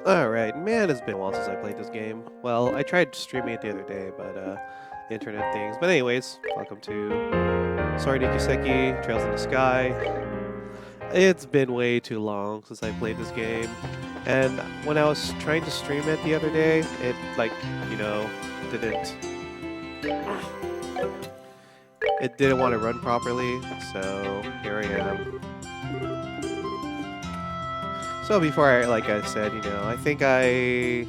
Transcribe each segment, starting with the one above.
Alright, man, it's been a while since I played this game. Well, I tried streaming it the other day, but internet things. But anyways, welcome to Sora Kiseki, Trails in the Sky. It's been way too long since I played this game. And when I was trying to stream it the other day, it you know, didn't it didn't want to run properly, so here I am. So before like I said, I think I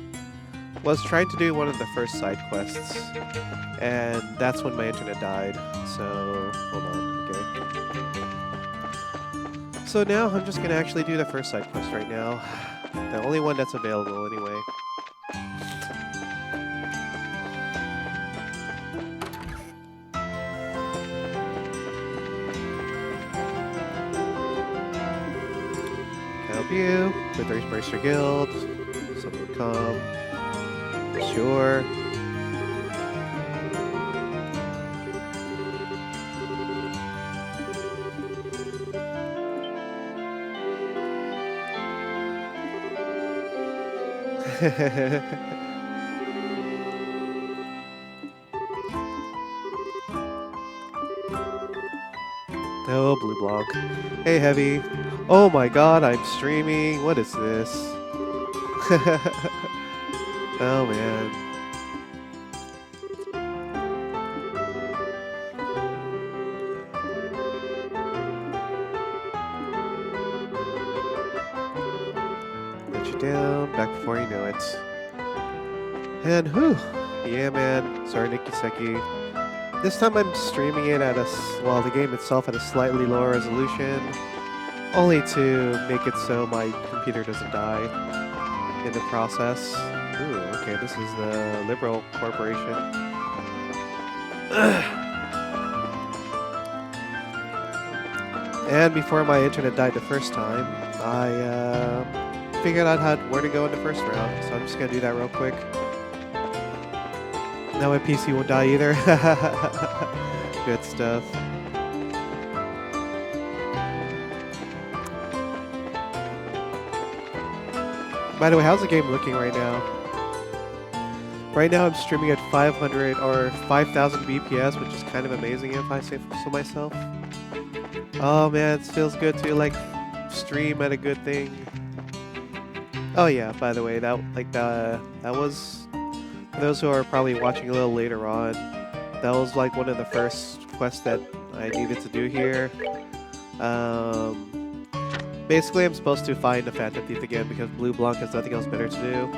was trying to do one of the first side quests, and that's when my internet died. So, hold on, okay. So now I'm just gonna actually do the first side quest right now. The only one that's available anyway. Help you with the Racer Guild. Someone will come. Sure. No, Blue Block. Hey, Heavy. Oh my god, I'm streaming. What is this? Oh man. Let you down, back before you know it. And whew, yeah man, sorry Kiseki. This time I'm streaming it at the game itself at a slightly lower resolution, only to make it so my computer doesn't die in the process. Ooh, okay, this is the Liberal Corporation. And before my internet died the first time, I figured out where to go in the first round, so I'm just gonna do that real quick. Now my PC won't die either. Good stuff. By the way, how's the game looking right now? Right now I'm streaming at 500 or 5,000 BPS, which is kind of amazing if I say so myself. Oh man, it feels good to stream at a good thing. Oh yeah, by the way, that was, for those who are probably watching a little later on, that was like one of the first quests that I needed to do here. Basically, I'm supposed to find the Phantom Thief again because Blue Blanc has nothing else better to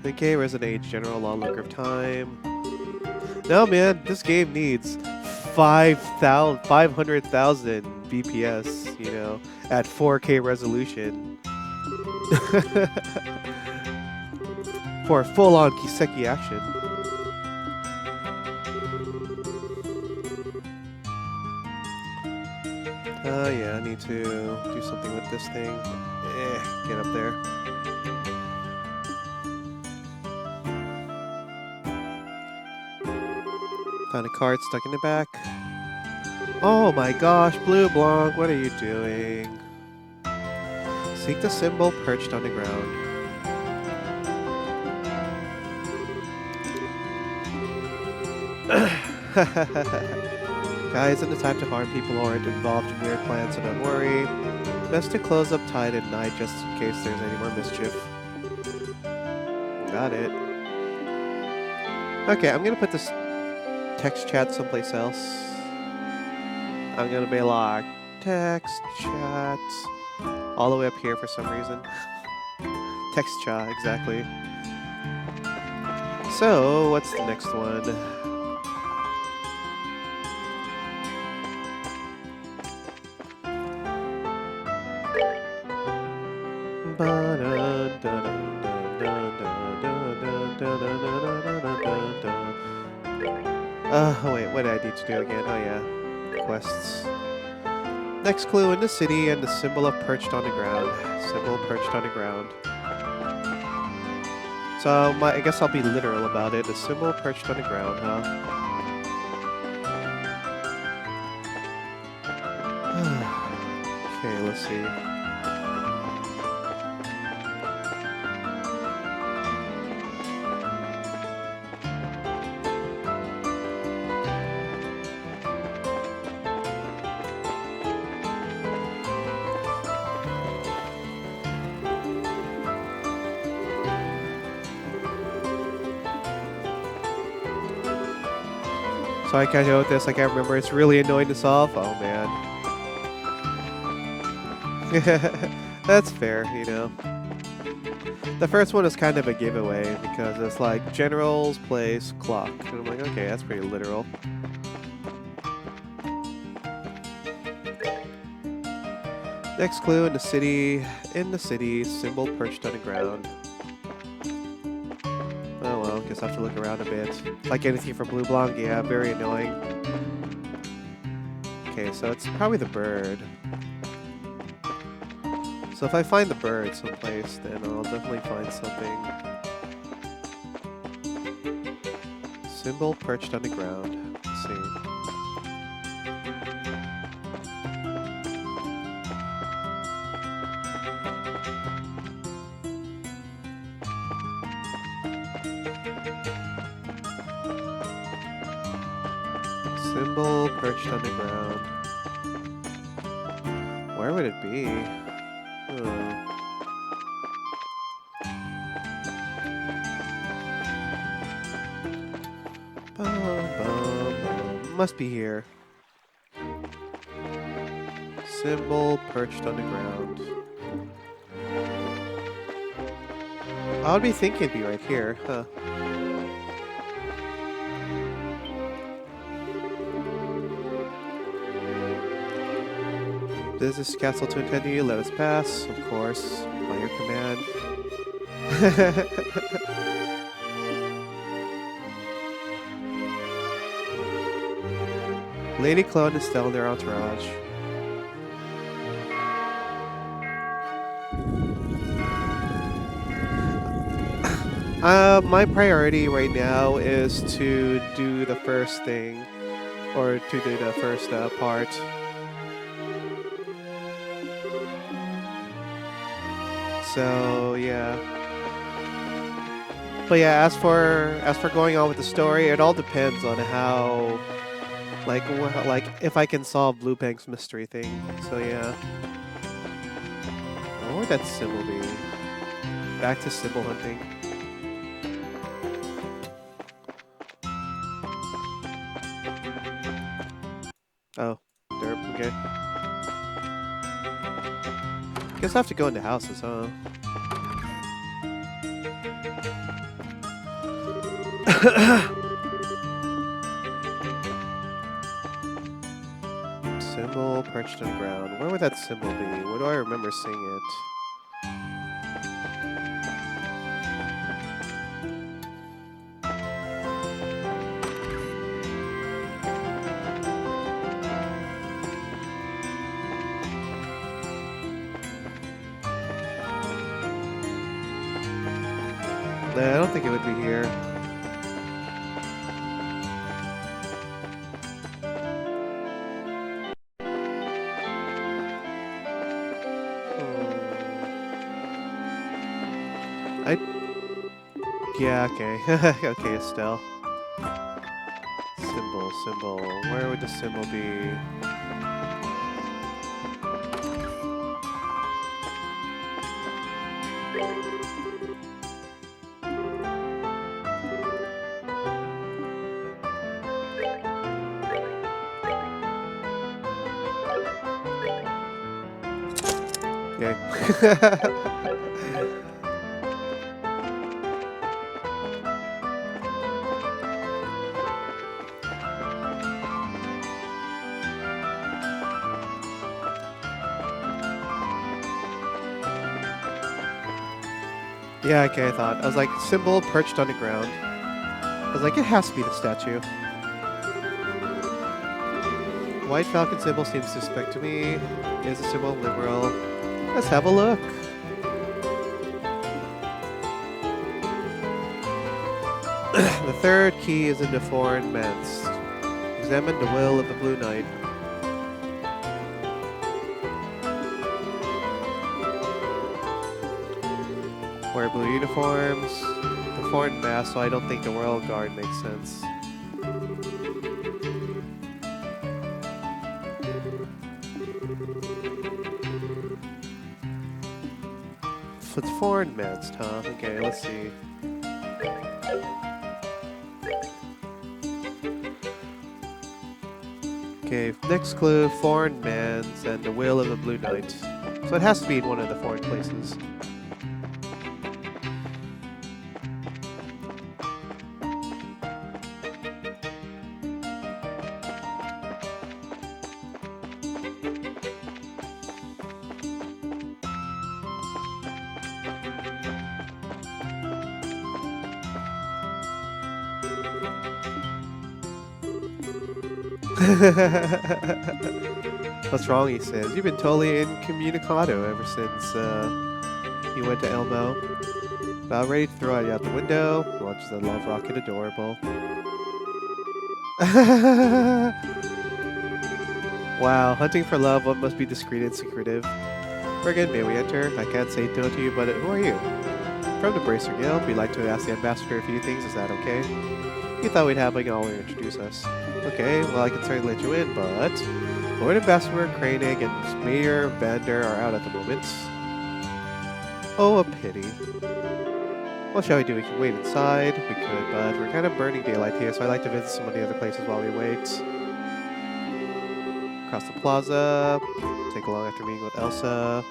do. Okay, Resident Age General Law Looker of Time. No man, this game needs 500,000 BPS, at 4K resolution. For full-on Kiseki action. Yeah, I need to do something with this thing. Get up there. Found a card stuck in the back. Oh my gosh, Blue Blanc, what are you doing? Seek the symbol perched on the ground. Guys, isn't the time to harm people who aren't involved in weird plans, so don't worry. Best to close up tight at night just in case there's any more mischief. Got it. Okay, I'm gonna put this text chat someplace else. I'm gonna be like, text chat, all the way up here for some reason. Text chat, exactly. So, what's the next one? Oh wait, what did I need to do again? Oh yeah, quests. Next clue in the city and the symbol of perched on the ground. Symbol perched on the ground. So I guess I'll be literal about it. The symbol perched on the ground, huh? Okay, let's see. So I can't with this. I can't remember. It's really annoying to solve. Oh man. That's fair, you know. The first one is kind of a giveaway because it's like generals, place, clock. And I'm like, okay, that's pretty literal. Next clue in the city, symbol perched on the ground. Oh well, guess I'll have to look around a bit. Like anything from Blue Blanc, yeah, very annoying. Okay, so it's probably the bird. So if I find the bird someplace, then I'll definitely find something. Symbol perched on the ground. Let's see. Symbol perched on the ground. Where would it be? Must be here. Symbol perched on the ground. I would be thinking it'd be right here, huh? Does this castle to attend to you? Let us pass, of course, by your command. Lady Clone and Stella and their entourage. My priority right now is to do the first thing, or to do the first part. So yeah. But yeah, as for going on with the story, it all depends on how, like if I can solve Blue Bank's mystery thing. So yeah. Oh, where'd that symbol be? Back to symbol hunting. Oh, derp, okay. Guess I have to go into houses, huh? Symbol perched on the ground. Where would that symbol be? Where do I remember seeing it? Nah, I don't think it would be here. Yeah, okay. Okay, Estelle. Symbol. Where would the symbol be? Okay. Yeah, okay, I thought. I was like, symbol perched on the ground. I was like, it has to be the statue. White falcon symbol seems suspect to me. Is a symbol of liberal. Let's have a look. The third key is in the foreign manse. Examine the will of the Blue Knight. Wear blue uniforms. The foreign mass, so I don't think the royal guard makes sense. It's foreign manse, huh? Okay, let's see. Okay, next clue, foreign man's and the will of the Blue Knight. So it has to be in one of the foreign places. What's wrong, he says. You've been totally incommunicado ever since you went to Elmo. About ready to throw you out the window. Launches a love rocket, adorable. Wow, hunting for love, one must be discreet and secretive. Friggin', may we enter? I can't say no to you, but who are you? From the Bracer Guild, we'd like to ask the ambassador a few things, is that okay? We thought we'd have all introduce us. Okay, well I can certainly let you in, but Lord Ambassador Kranig and Mayor Vander are out at the moment. Oh, a pity. What shall we do? We can wait inside. We could, but we're kind of burning daylight here, so I'd like to visit some of the other places while we wait. Across the plaza. Take along after meeting with Elsa.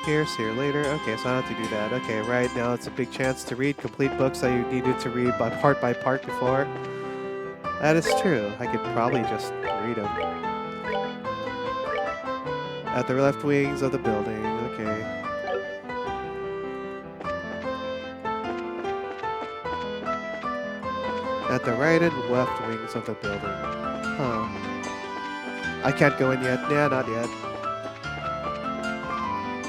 Here, see her later. Okay, so I don't have to do that. Okay, right now it's a big chance to read complete books that you needed to read by part before. That is true. I could probably just read them. At the left wings of the building. Okay. At the right and left wings of the building. Huh. I can't go in yet. Yeah, not yet.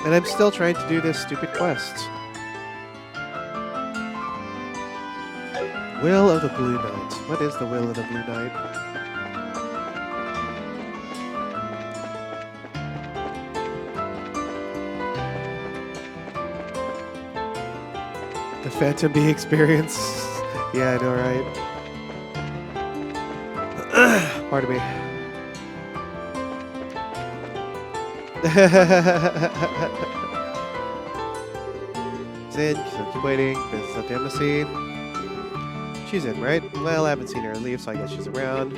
And I'm still trying to do this stupid quest. Will of the Blue Knight. What is the Will of the Blue Knight? The Phantom Bee experience. Yeah, I know, right? Pardon me. She's in, so keep waiting. Business at the embassy. She's in, right? Well, I haven't seen her leave, so I guess she's around.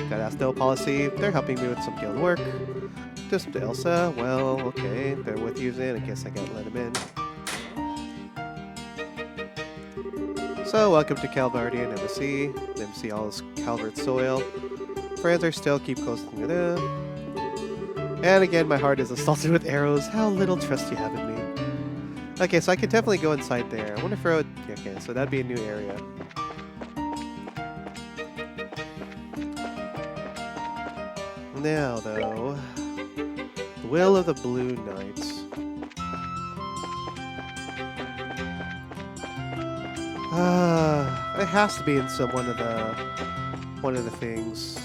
Gotta ask no policy. They're helping me with some guild work. Just to Elsa. Well, okay. They're with you, in. I guess I gotta let him in. So, welcome to Calvardian Embassy. Embassy all is Calvert soil. Friends are still keep coasting it in. And again, my heart is assaulted with arrows. How little trust you have in me. Okay, so I could definitely go inside there. I wonder if okay, so that'd be a new area. Now, though, the Will of the Blue Knight. It has to be in one of the things.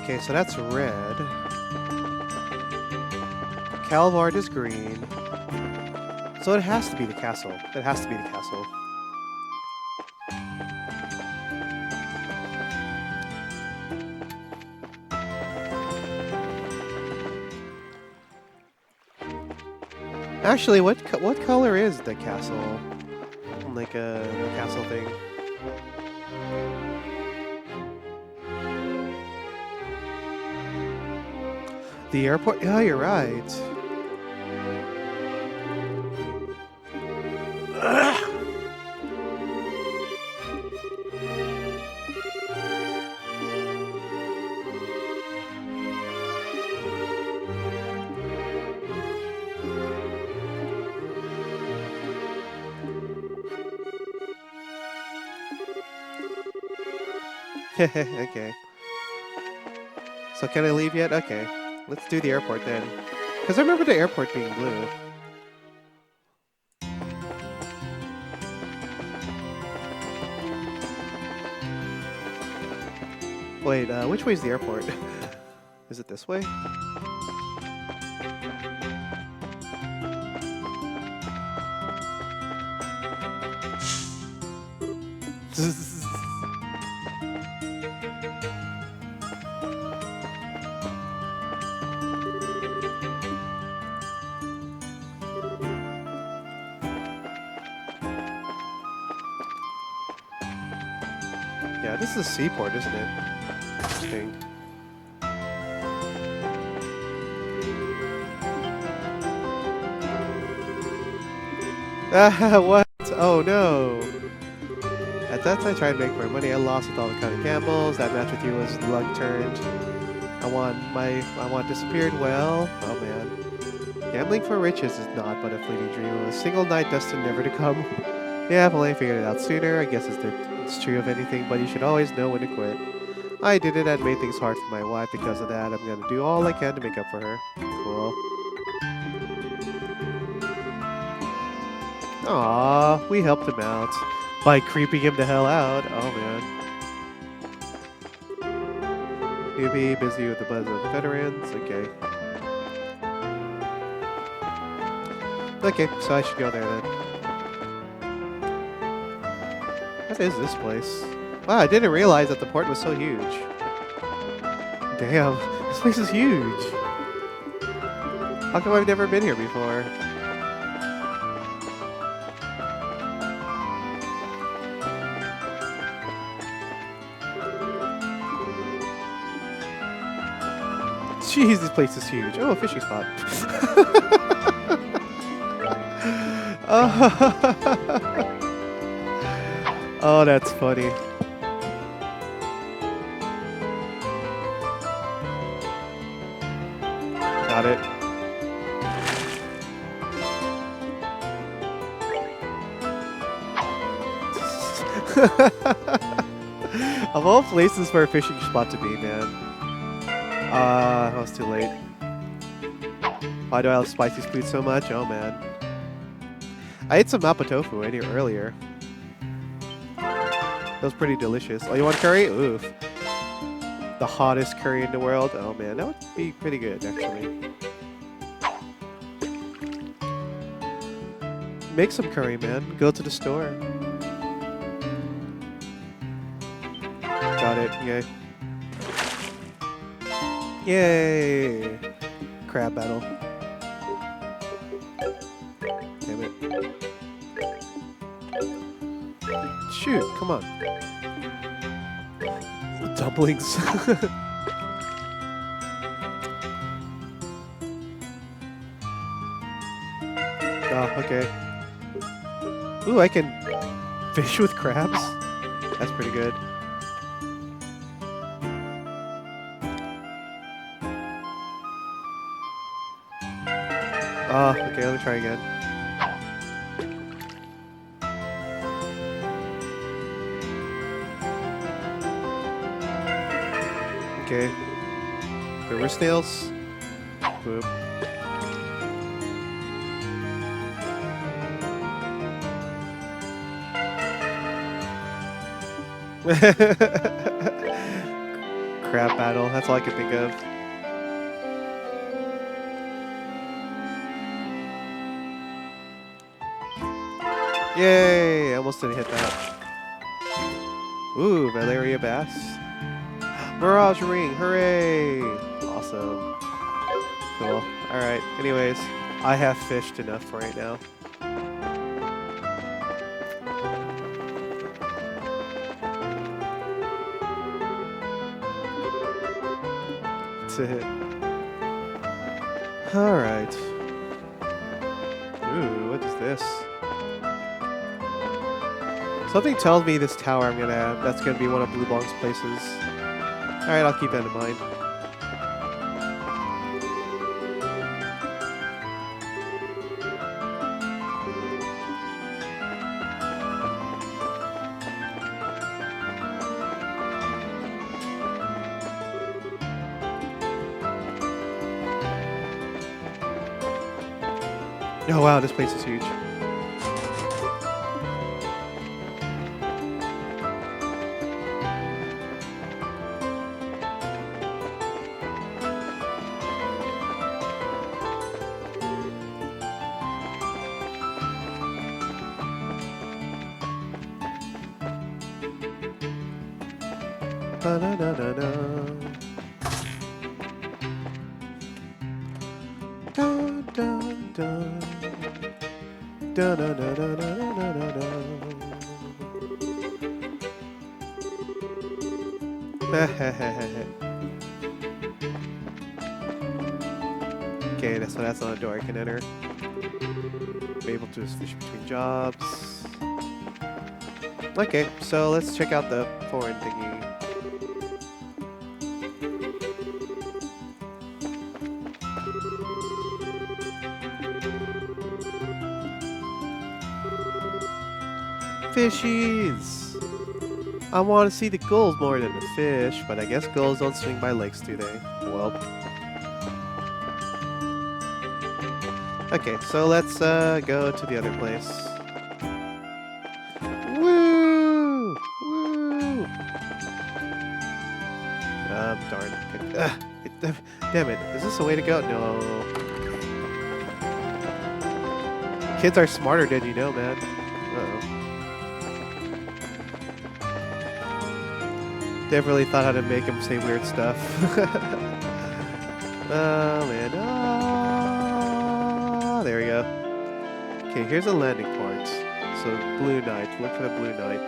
Okay, so that's red. Calvard is green. So it has to be the castle. It has to be the castle. Actually, what color is the castle? Like the castle thing. The airport? Yeah, you're right. Okay. So can I leave yet? Okay. Let's do the airport then. Because I remember the airport being blue. Wait, which way is the airport? Is it this way? Yeah, this is a seaport, isn't it? Interesting. Ah, what? Oh no! At that time, I tried to make more money. I lost with all the county gambles. That match with you was luck turned. I want disappeared. Well, oh man. Gambling for riches is not but a fleeting dream of a single night destined never to come. Yeah, if only I figured it out sooner. I guess it's true of anything, but you should always know when to quit. I did it and made things hard for my wife. Because of that, I'm gonna do all I can to make up for her. Cool. Aww, we helped him out by creeping him the hell out. Oh man. Newbie, busy with the buzz of the veterans. Okay. Okay, so I should go there then. What is this place? Wow, I didn't realize that the port was so huge. Damn, this place is huge. How come I've never been here before? Jeez, this place is huge. Oh, a fishing spot. Oh, that's funny. Got it. Of all places for a fishing spot to be, man. I was too late. Why do I love spicy food so much? Oh man. I ate some mapo tofu in here earlier. That was pretty delicious. Oh, you want curry? Oof. The hottest curry in the world? Oh man, that would be pretty good actually. Make some curry, man. Go to the store. Got it, yay. Yay! Crab battle. Damn it. Shoot, come on. Dumplings. Oh, okay. Ooh, I can fish with crabs? That's pretty good. Oh, okay, let me try again. Okay. River snails. Boop. Crab battle, that's all I can think of. Yay! I almost didn't hit that. Ooh, Valeria Bass. Mirage Ring, hooray! Awesome. Cool. Alright, anyways, I have fished enough for right now. That's it. Alright. Ooh, what is this? Something tells me this tower I'm gonna have, that's gonna be one of Blue Bong's places. Alright, I'll keep that in mind. Oh wow, this place is huge. Ba-da-da-da-da. Da-da-da. Da-da-da-da-da-da-da-da. Okay, so that's not a door I can enter. Be able to switch between jobs. Okay, so let's check out the foreign thingy. Fishies! I want to see the gulls more than the fish, but I guess gulls don't swing by lakes, do they? Well. Okay, so let's go to the other place. Woo! Woo! Darn. Damn it. Is this the way to go? No. Kids are smarter than you know, man. Uh-oh. Definitely thought how to make him say weird stuff. Oh, man. Oh, there we go. Okay, here's a landing port. So, Blue Knight. Look for the Blue Knight.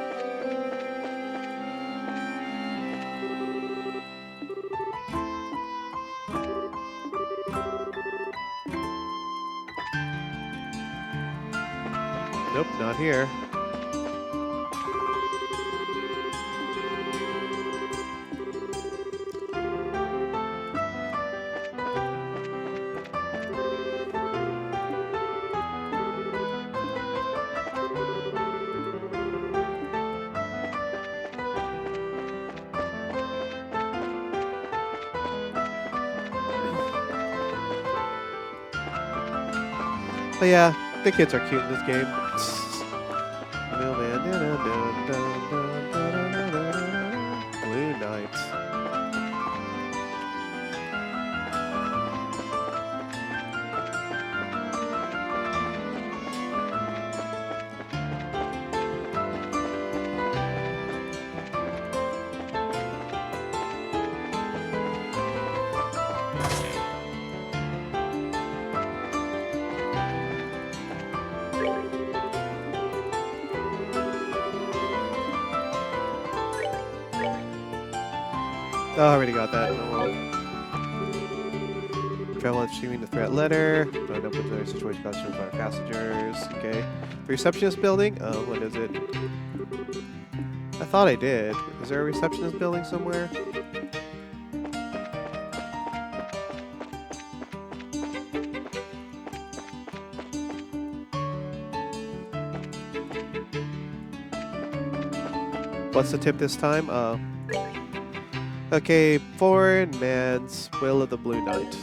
Nope, not here. But yeah, the kids are cute in this game. Blue Knight. Oh, I already got that. Oh, well. Travel achieving the threat letter. Find up with the situation concerned by our passengers. Okay. The receptionist building? Oh, what is it? I thought I did. Is there a receptionist building somewhere? What's the tip this time? Oh. Okay, foreign man's will of the Blue Knight.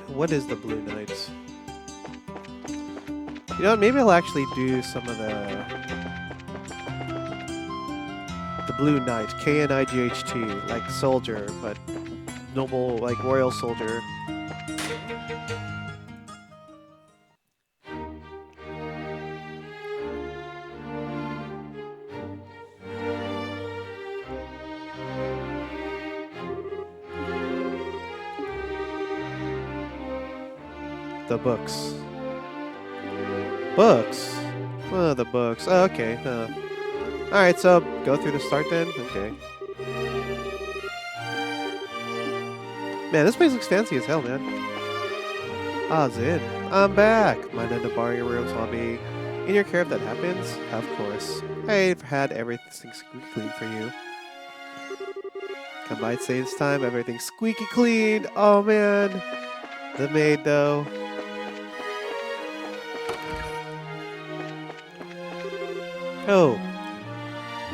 What is the Blue Knight? You know what, maybe I'll actually do some of the Blue Knight, K-N-I-G-H-T, like soldier, but noble, like royal soldier. The books. Books? Oh, the books. Oh, okay. Alright, so go through the start then? Okay. Man, this place looks fancy as hell, man. Ah, Zin. I'm back! Mind end up borrowing your room, so I'll be in your care if that happens? Of course. I've had everything squeaky clean for you. Come by and say this time, everything's squeaky clean! Oh, man! The maid, though. Oh,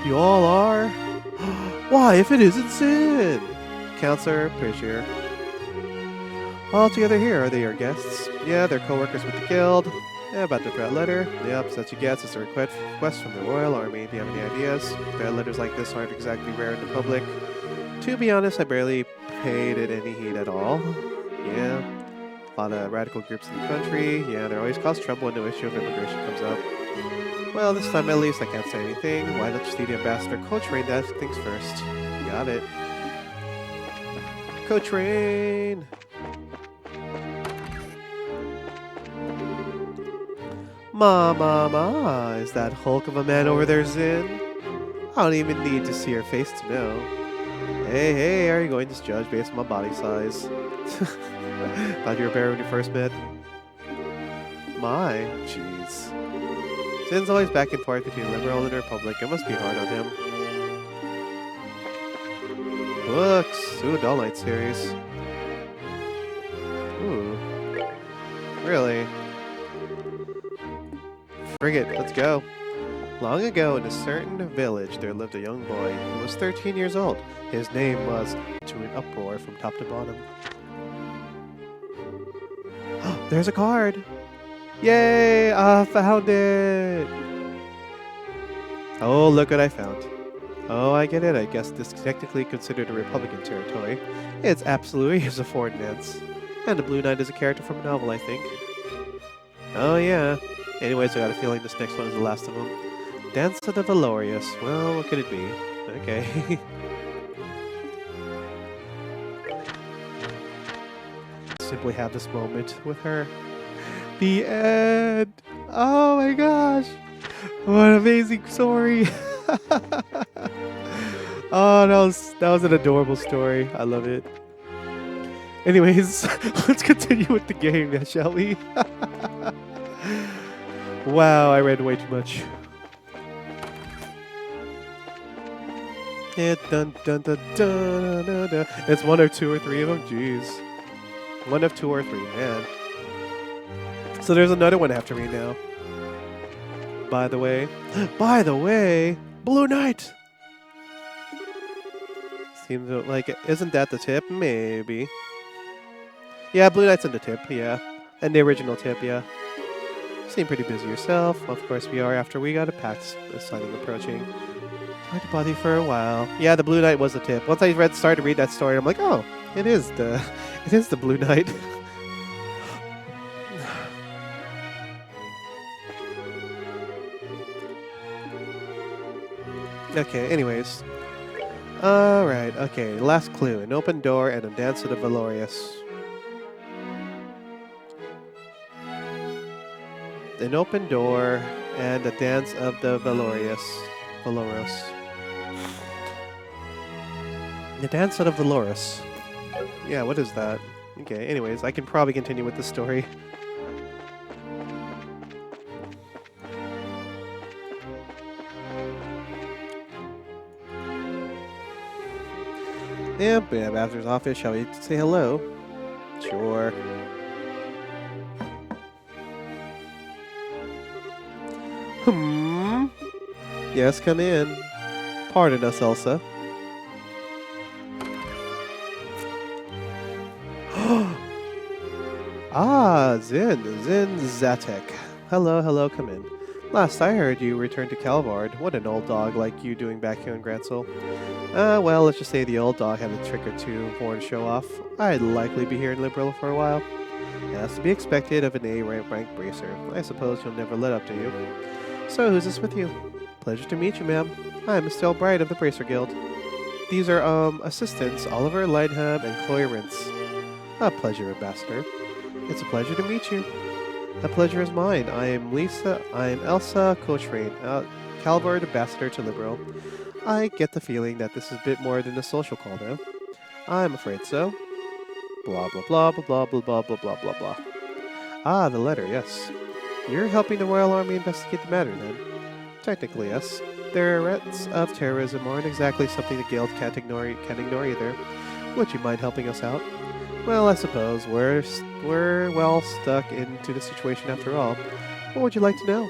you all are? Why, if it isn't Sid? Counselor, Prisher. All together here, are they your guests? Yeah, they're co-workers with the guild. Yeah, about the threat letter. Yep, such a guess. It's a request from the Royal Army. Do you have any ideas? Threat letters like this aren't exactly rare in the public. To be honest, I barely paid it any heed at all. Yeah, a lot of radical groups in the country. Yeah, they always cause trouble when the issue of immigration comes up. Well, this time at least I can't say anything. Why don't you see the ambassador Coach-Rain that things first? Got it. Coach-Rain! Ma, is that hulk of a man over there Zin? I don't even need to see her face to know. Hey, are you going to judge based on my body size? Thought you were better when you first met? My, jeez. Zin's always back and forth between liberal and republic. It must be hard on him. Books! Ooh, Doll Knight series. Ooh. Really? Frigate, let's go. Long ago, in a certain village, there lived a young boy who was 13 years old. His name was to an uproar from top to bottom. There's a card! Yay! I found it! Oh, look what I found. Oh, I get it. I guess this is technically considered a Republican territory. It's absolutely a foreign dance. And the Blue Knight is a character from a novel, I think. Oh, yeah. Anyways, I got a feeling this next one is the last of them. Dance of the Valorious. Well, what could it be? Okay. Simply have this moment with her. The end! Oh my gosh! What an amazing story! Oh, that was an adorable story. I love it. Anyways, let's continue with the game, shall we? Wow, I read way too much. It's one or two or three of them. Jeez, one of two or three, man. So there's another one I have to read now. By the way, Blue Knight. Seems like it. Isn't that the tip? Maybe. Yeah, Blue Knight's in the tip. Yeah, and the original tip. Yeah. Seem pretty busy yourself. Of course we are. After we got a pact signing approaching. Hard to bother you for a while. Yeah, the Blue Knight was the tip. Once I started to read that story, I'm like, oh, it is the Blue Knight. Okay, anyways. Alright, okay. Last clue. An open door and a dance of the Valorious. An open door and a dance of the Valoros. The dance of the Valoros. Yeah, what is that? Okay, anyways, I can probably continue with the story. Yeah, Master's office. Shall we say hello? Sure. Yes, come in. Pardon us, Elsa. Ah, Zin Zatek. Hello, come in. Last I heard, you returned to Calvard. What an old dog like you doing back here in Gransel. Well, let's just say the old dog had a trick or two more to show off. I'd likely be here in Liberal for a while. That's to be expected of an A-rank bracer. I suppose you'll never let up, do you? So, who's this with you? Pleasure to meet you, ma'am. I'm Estelle Bright of the Bracer Guild. These are, assistants, Oliver, Lightham, and Chloe Rintz. A pleasure, Ambassador. It's a pleasure to meet you. The pleasure is mine. I am Elsa Coachrain, Calvard Ambassador to Liberal. I get the feeling that this is a bit more than a social call, though. I'm afraid so. Blah, blah, blah, blah, blah, blah, blah, blah, blah, blah. Ah, the letter, yes. You're helping the Royal Army investigate the matter, then? Technically, yes. Threats of terrorism aren't exactly something the Guild can't ignore either. Would you mind helping us out? Well, I suppose we're well stuck into the situation after all. What would you like to know?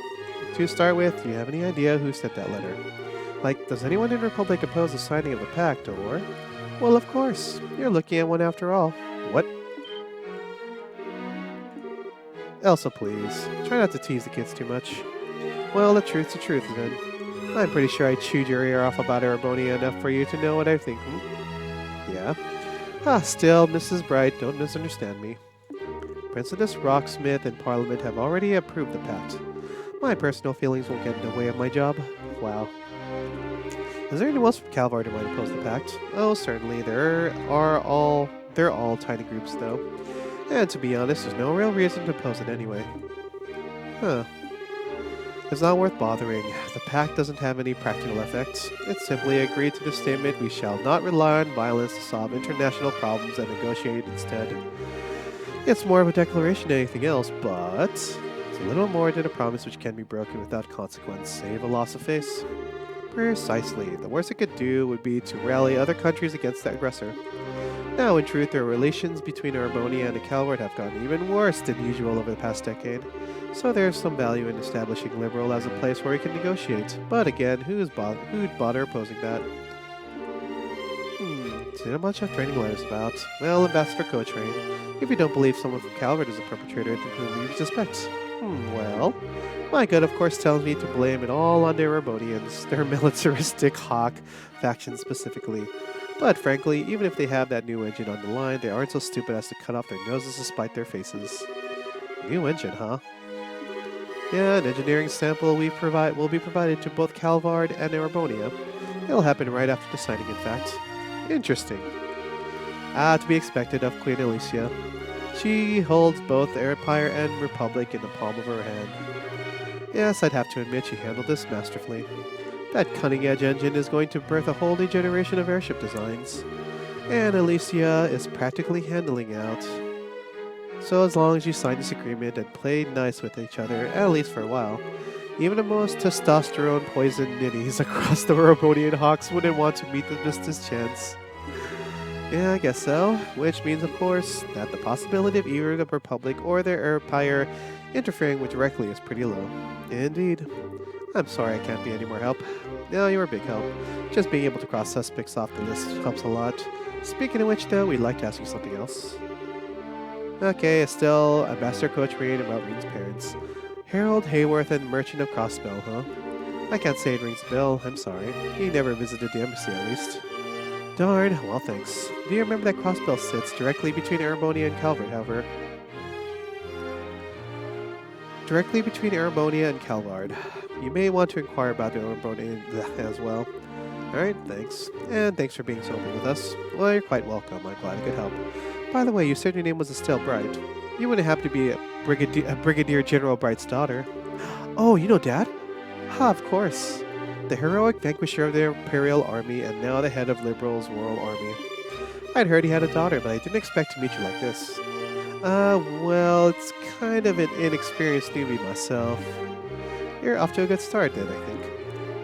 To start with, do you have any idea who sent that letter? Like, does anyone in the Republic oppose the signing of the pact, or... Well, of course. You're looking at one after all. What? Elsa, please. Try not to tease the kids too much. Well, the truth's the truth, then. I'm pretty sure I chewed your ear off about Arabonia enough for you to know what I think, Yeah? Still, Mrs. Bright, don't misunderstand me. Princess Rocksmith and Parliament have already approved the pact. My personal feelings won't get in the way of my job. Wow. Is there anyone else from Calvard who might oppose the pact? Oh, certainly. They're all tiny groups, though. And to be honest, there's no real reason to oppose it anyway. Huh. It's not worth bothering. The pact doesn't have any practical effects. It simply agreed to the statement we shall not rely on violence to solve international problems and negotiate instead. It's more of a declaration than anything else, but it's a little more than a promise which can be broken without consequence, save a loss of face. Precisely. The worst it could do would be to rally other countries against the aggressor. Now, in truth, the relations between Arbonia and the Calvard have gotten even worse than usual over the past decade. So there's some value in establishing Liberal as a place where we can negotiate. But again, who'd bother opposing that? So not much of training letters about. Well, Ambassador Coachrain, if you don't believe someone from Calvert is a perpetrator, then whom do you suspect? Well, my gut of course tells me to blame it all on the Arbonians, their militaristic hawk faction specifically. But frankly, even if they have that new engine on the line, they aren't so stupid as to cut off their noses to spite their faces. New engine, huh? Yeah, an engineering sample will be provided to both Calvard and Arbonia. It'll happen right after the signing, in fact. Interesting. To be expected of Queen Alicia. She holds both the Empire and Republic in the palm of her hand. Yes, I'd have to admit she handled this masterfully. That cutting-edge engine is going to birth a whole new generation of airship designs. And Alicia is practically handling out. So as long as you sign this agreement and play nice with each other, at least for a while, even the most testosterone-poisoned ninnies across the Robodian Hawks wouldn't want to meet this chance. Yeah, I guess so. Which means, of course, that the possibility of either the Republic or their Empire interfering with directly is pretty low. Indeed. I'm sorry I can't be any more help. No, you're a big help. Just being able to cross suspects off the list helps a lot. Speaking of which, though, we'd like to ask you something else. Okay, Estelle, Ambassador Coachrain about Reen's parents. Harold Hayworth and Merchant of Crossbell, huh? I can't say it rings a bell, I'm sorry. He never visited the embassy, at least. Darn, well thanks. Do you remember that Crossbell sits directly between Arbonia and Calvert, however? Directly between Arbonia and Calvard. You may want to inquire about the Arbonia as well. Alright, thanks. And thanks for being so open with us. Well, you're quite welcome. I'm glad I could help. By the way, you said your name was Estelle Bright. You wouldn't happen to be Brigadier General Bright's daughter. Oh, you know Dad? Ha, of course. The heroic vanquisher of the Imperial Army and now the head of Liberal's Royal Army. I'd heard he had a daughter, but I didn't expect to meet you like this. Well, it's kind of an inexperienced newbie myself. You're off to a good start then, I think.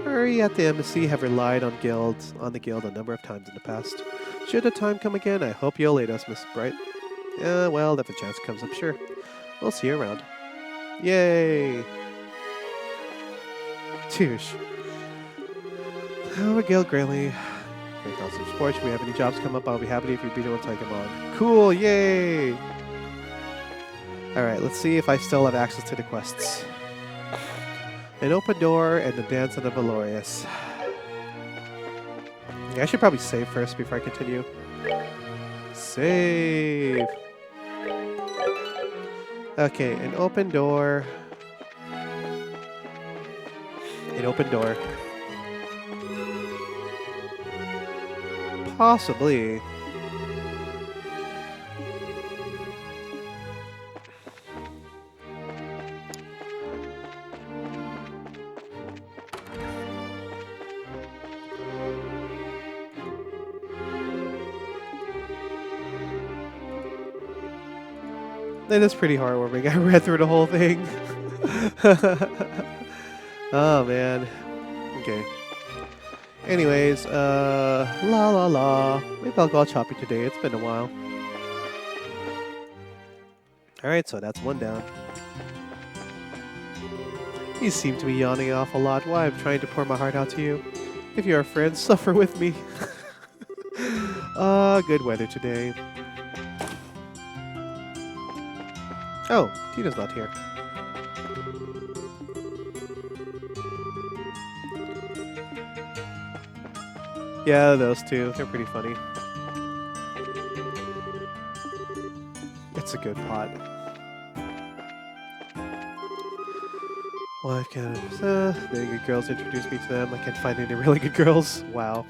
We at the embassy have relied on the guild a number of times in the past. Should the time come again, I hope you'll aid us, Miss Bright. Well, if the chance comes up, sure. We'll see you around. Yay! Toosh. Guild Grayley. Great Council of Sports. If we have any jobs come up, I'll be happy if you'd be the one to take them on. Cool! Yay! Alright, let's see if I still have access to the quests. An open door and the dance of the Valorious. Yeah, I should probably save first before I continue. Save! Okay, an open door. An open door. Possibly. That is pretty heartwarming. I read through the whole thing. Oh, man. Okay. Anyways, la la la. Maybe I'll go out shopping today. It's been a while. Alright, so that's one down. You seem to be yawning off a lot while I'm trying to pour my heart out to you. If you're a friend, suffer with me. Good weather today. Oh, Tina's not here. Yeah, those two. They're pretty funny. It's a good pot. Well, I've kind of many good girls introduced me to them. I can't find any really good girls. Wow.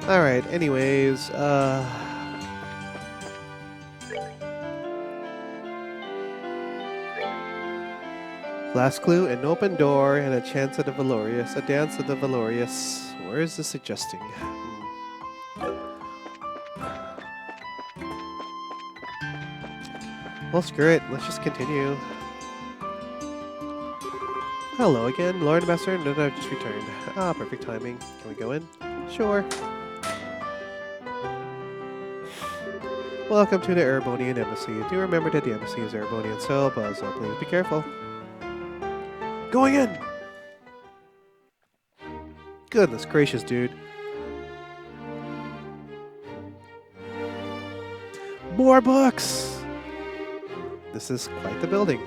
Alright, anyways, last clue, an open door and a chance at the Valorious. A dance of the Valorious. Where is this suggesting? Well, screw it. Let's just continue. Hello again, Lord Ambassador. No, I've just returned. Ah, perfect timing. Can we go in? Sure. Welcome to the Erebonian Embassy. Do remember that the embassy is Erebonian, so please be careful. Going in! Goodness gracious, dude. More books! This is quite the building.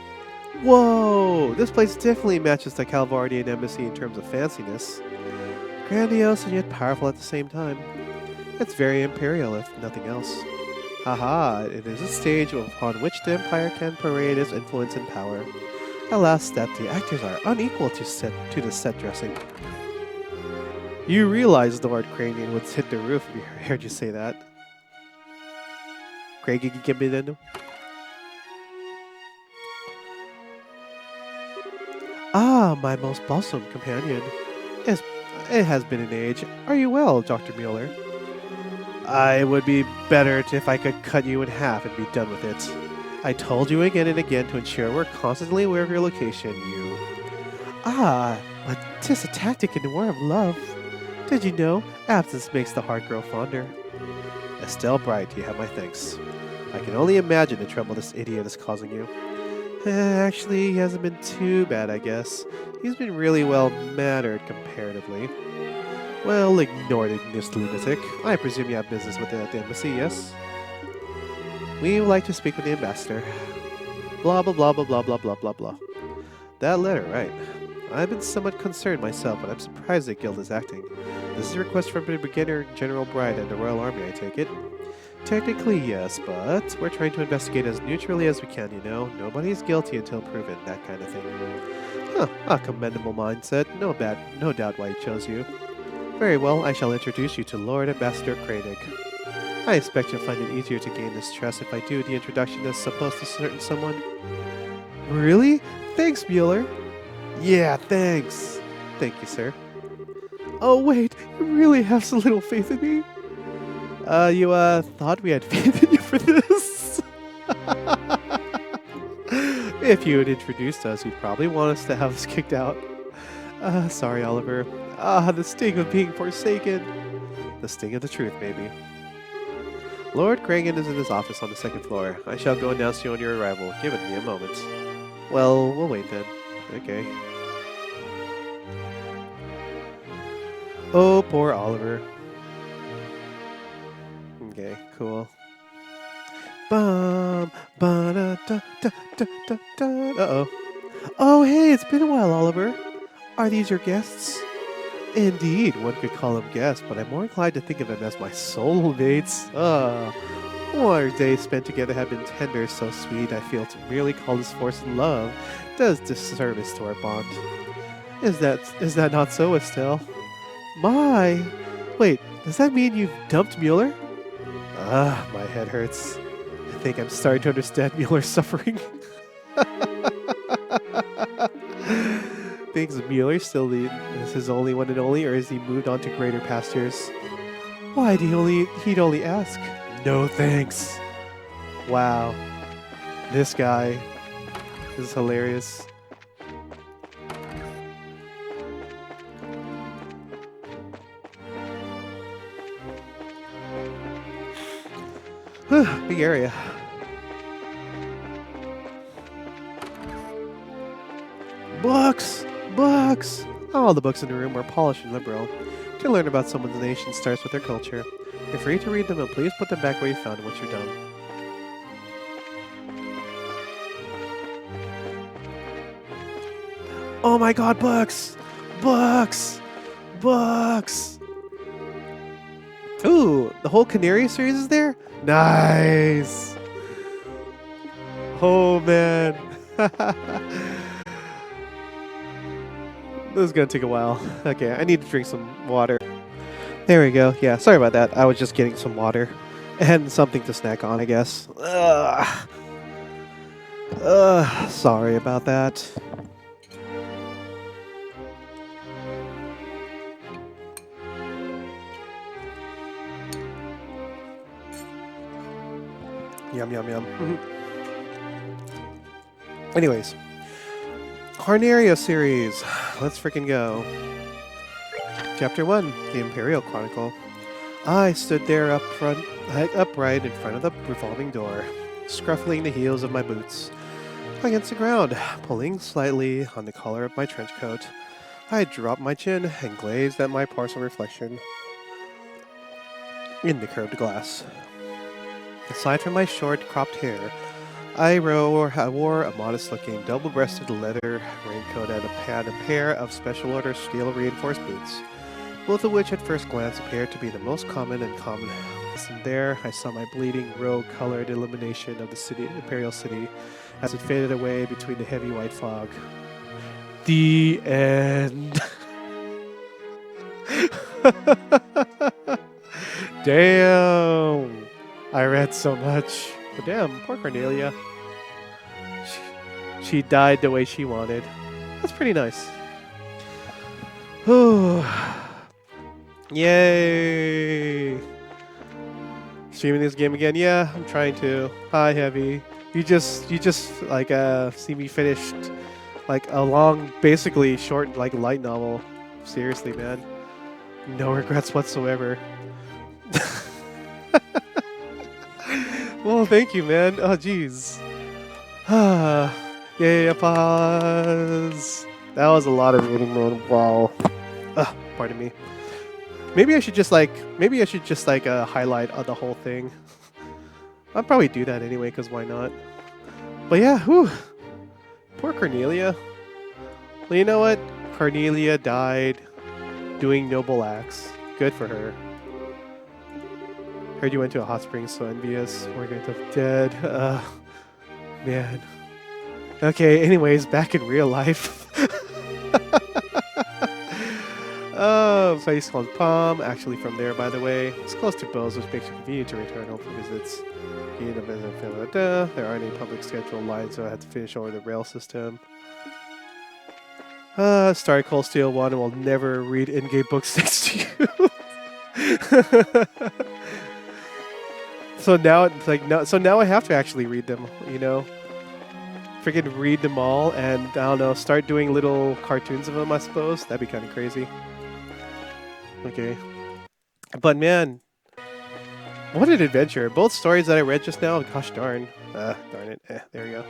Whoa! This place definitely matches the Calvardian Embassy in terms of fanciness. Grandiose and yet powerful at the same time. It's very imperial, if nothing else. Haha, it is a stage upon which the Empire can parade its influence and power. Alas, that the actors are unequal to the set dressing. You realize Lord Cranian would hit the roof if he heard you say that. Craigie, give me the... Ah, my most balsam companion. It has been an age. Are you well, Dr. Mueller? It would be better if I could cut you in half and be done with it. I told you again and again to ensure we're constantly aware of your location, you... Ah, but 'tis a tactic in the war of love. Did you know? Absence makes the heart grow fonder. Estelle Bright, you have my thanks. I can only imagine the trouble this idiot is causing you. Actually, he hasn't been too bad, I guess. He's been really well-mannered, comparatively. Well, ignore this lunatic. I presume you have business with it at the embassy, yes? We would like to speak with the ambassador. Blah, blah, blah, blah, blah, blah, blah, blah, blah. That letter, right. I've been somewhat concerned myself, but I'm surprised the guild is acting. This is a request from the beginner General Bride and the Royal Army, I take it? Technically, yes, but we're trying to investigate as neutrally as we can, you know. Nobody's guilty until proven, that kind of thing. Huh, a commendable mindset. No doubt why he chose you. Very well, I shall introduce you to Lord Ambassador Kranig. I expect you'll find it easier to gain this trust if I do the introduction as opposed to certain someone. Really? Thanks, Mueller. Yeah, thanks. Thank you, sir. Oh, wait, you really have so little faith in me? You thought we had faith in you for this? If you had introduced us, you'd probably want us to have us kicked out. Sorry, Oliver. The sting of being forsaken. The sting of the truth, maybe. Lord Cragen is in his office on the second floor. I shall go announce you on your arrival. Give it me a moment. Well, we'll wait then. Okay. Oh, poor Oliver. Okay, cool. Bum, ba da da da da da da. Uh-oh. Oh, hey, it's been a while, Oliver. Are these your guests? Indeed, one could call them guests, but I'm more inclined to think of them as my soulmates. Our days spent together have been tender, so sweet, I feel to merely call this force love does disservice to our bond. Is that not so, Estelle? My! Wait, does that mean you've dumped Mueller? My head hurts. I think I'm starting to understand Mueller's suffering. Thinks Mueller still is his only one and only, or has he moved on to greater pastures? Why'd he'd only ask? No thanks. Wow. This guy is hilarious. Big area. Books! Books! All the books in the room are polished and liberal. To learn about someone's nation starts with their culture. You're free to read them, and please put them back where you found them once you're done. Oh my god, books! Books! Books! Ooh, the whole Canary series is there? Nice! Oh man. This is gonna take a while. Okay, I need to drink some water. There we go. Yeah, sorry about that. I was just getting some water and something to snack on, I guess. Sorry about that. Yum, yum, yum. Anyways, Carnaria series. Let's freaking go. Chapter 1, The Imperial Chronicle. I stood there upright in front of the revolving door, scruffling the heels of my boots against the ground, pulling slightly on the collar of my trench coat. I dropped my chin and gazed at my partial reflection in the curved glass. Aside from my short, cropped hair, I wore a modest-looking, double-breasted leather raincoat and a pair of special-order steel-reinforced boots, both of which at first glance appeared to be the most common and common. And there I saw my bleeding, rogue-colored illumination of the city, Imperial City, as it faded away between the heavy white fog. The end. Damn. I read so much. But damn, poor Cornelia. She died the way she wanted. That's pretty nice. Whew. Yay! Streaming this game again? Yeah, I'm trying to. Hi, Heavy. You just like see me finished like a long, basically short, like light novel. Seriously, man. No regrets whatsoever. Well, thank you, man. Oh, jeez. Yeah, pause. That was a lot of reading, man. Wow. Pardon me. Maybe I should just highlight the whole thing. I'll probably do that anyway, because why not? But yeah, whew. Poor Cornelia. Well, you know what? Cornelia died doing noble acts. Good for her. Heard you went to a hot spring, so envious. We're going to dead. Man. Okay, anyways, back in real life. Oh, place called Palm. Actually from there, by the way. It's close to Bose, which makes it convenient to return home for visits. There aren't any public scheduled lines, so I had to finish over the rail system. Started Cold Steel 1 and will never read in-game books next to you. So now it's like now I have to actually read them, you know. Freaking read them all and I don't know, start doing little cartoons of them, I suppose. That'd be kind of crazy. Okay. But man, what an adventure. Both stories that I read just now, gosh darn. Darn it. There we go.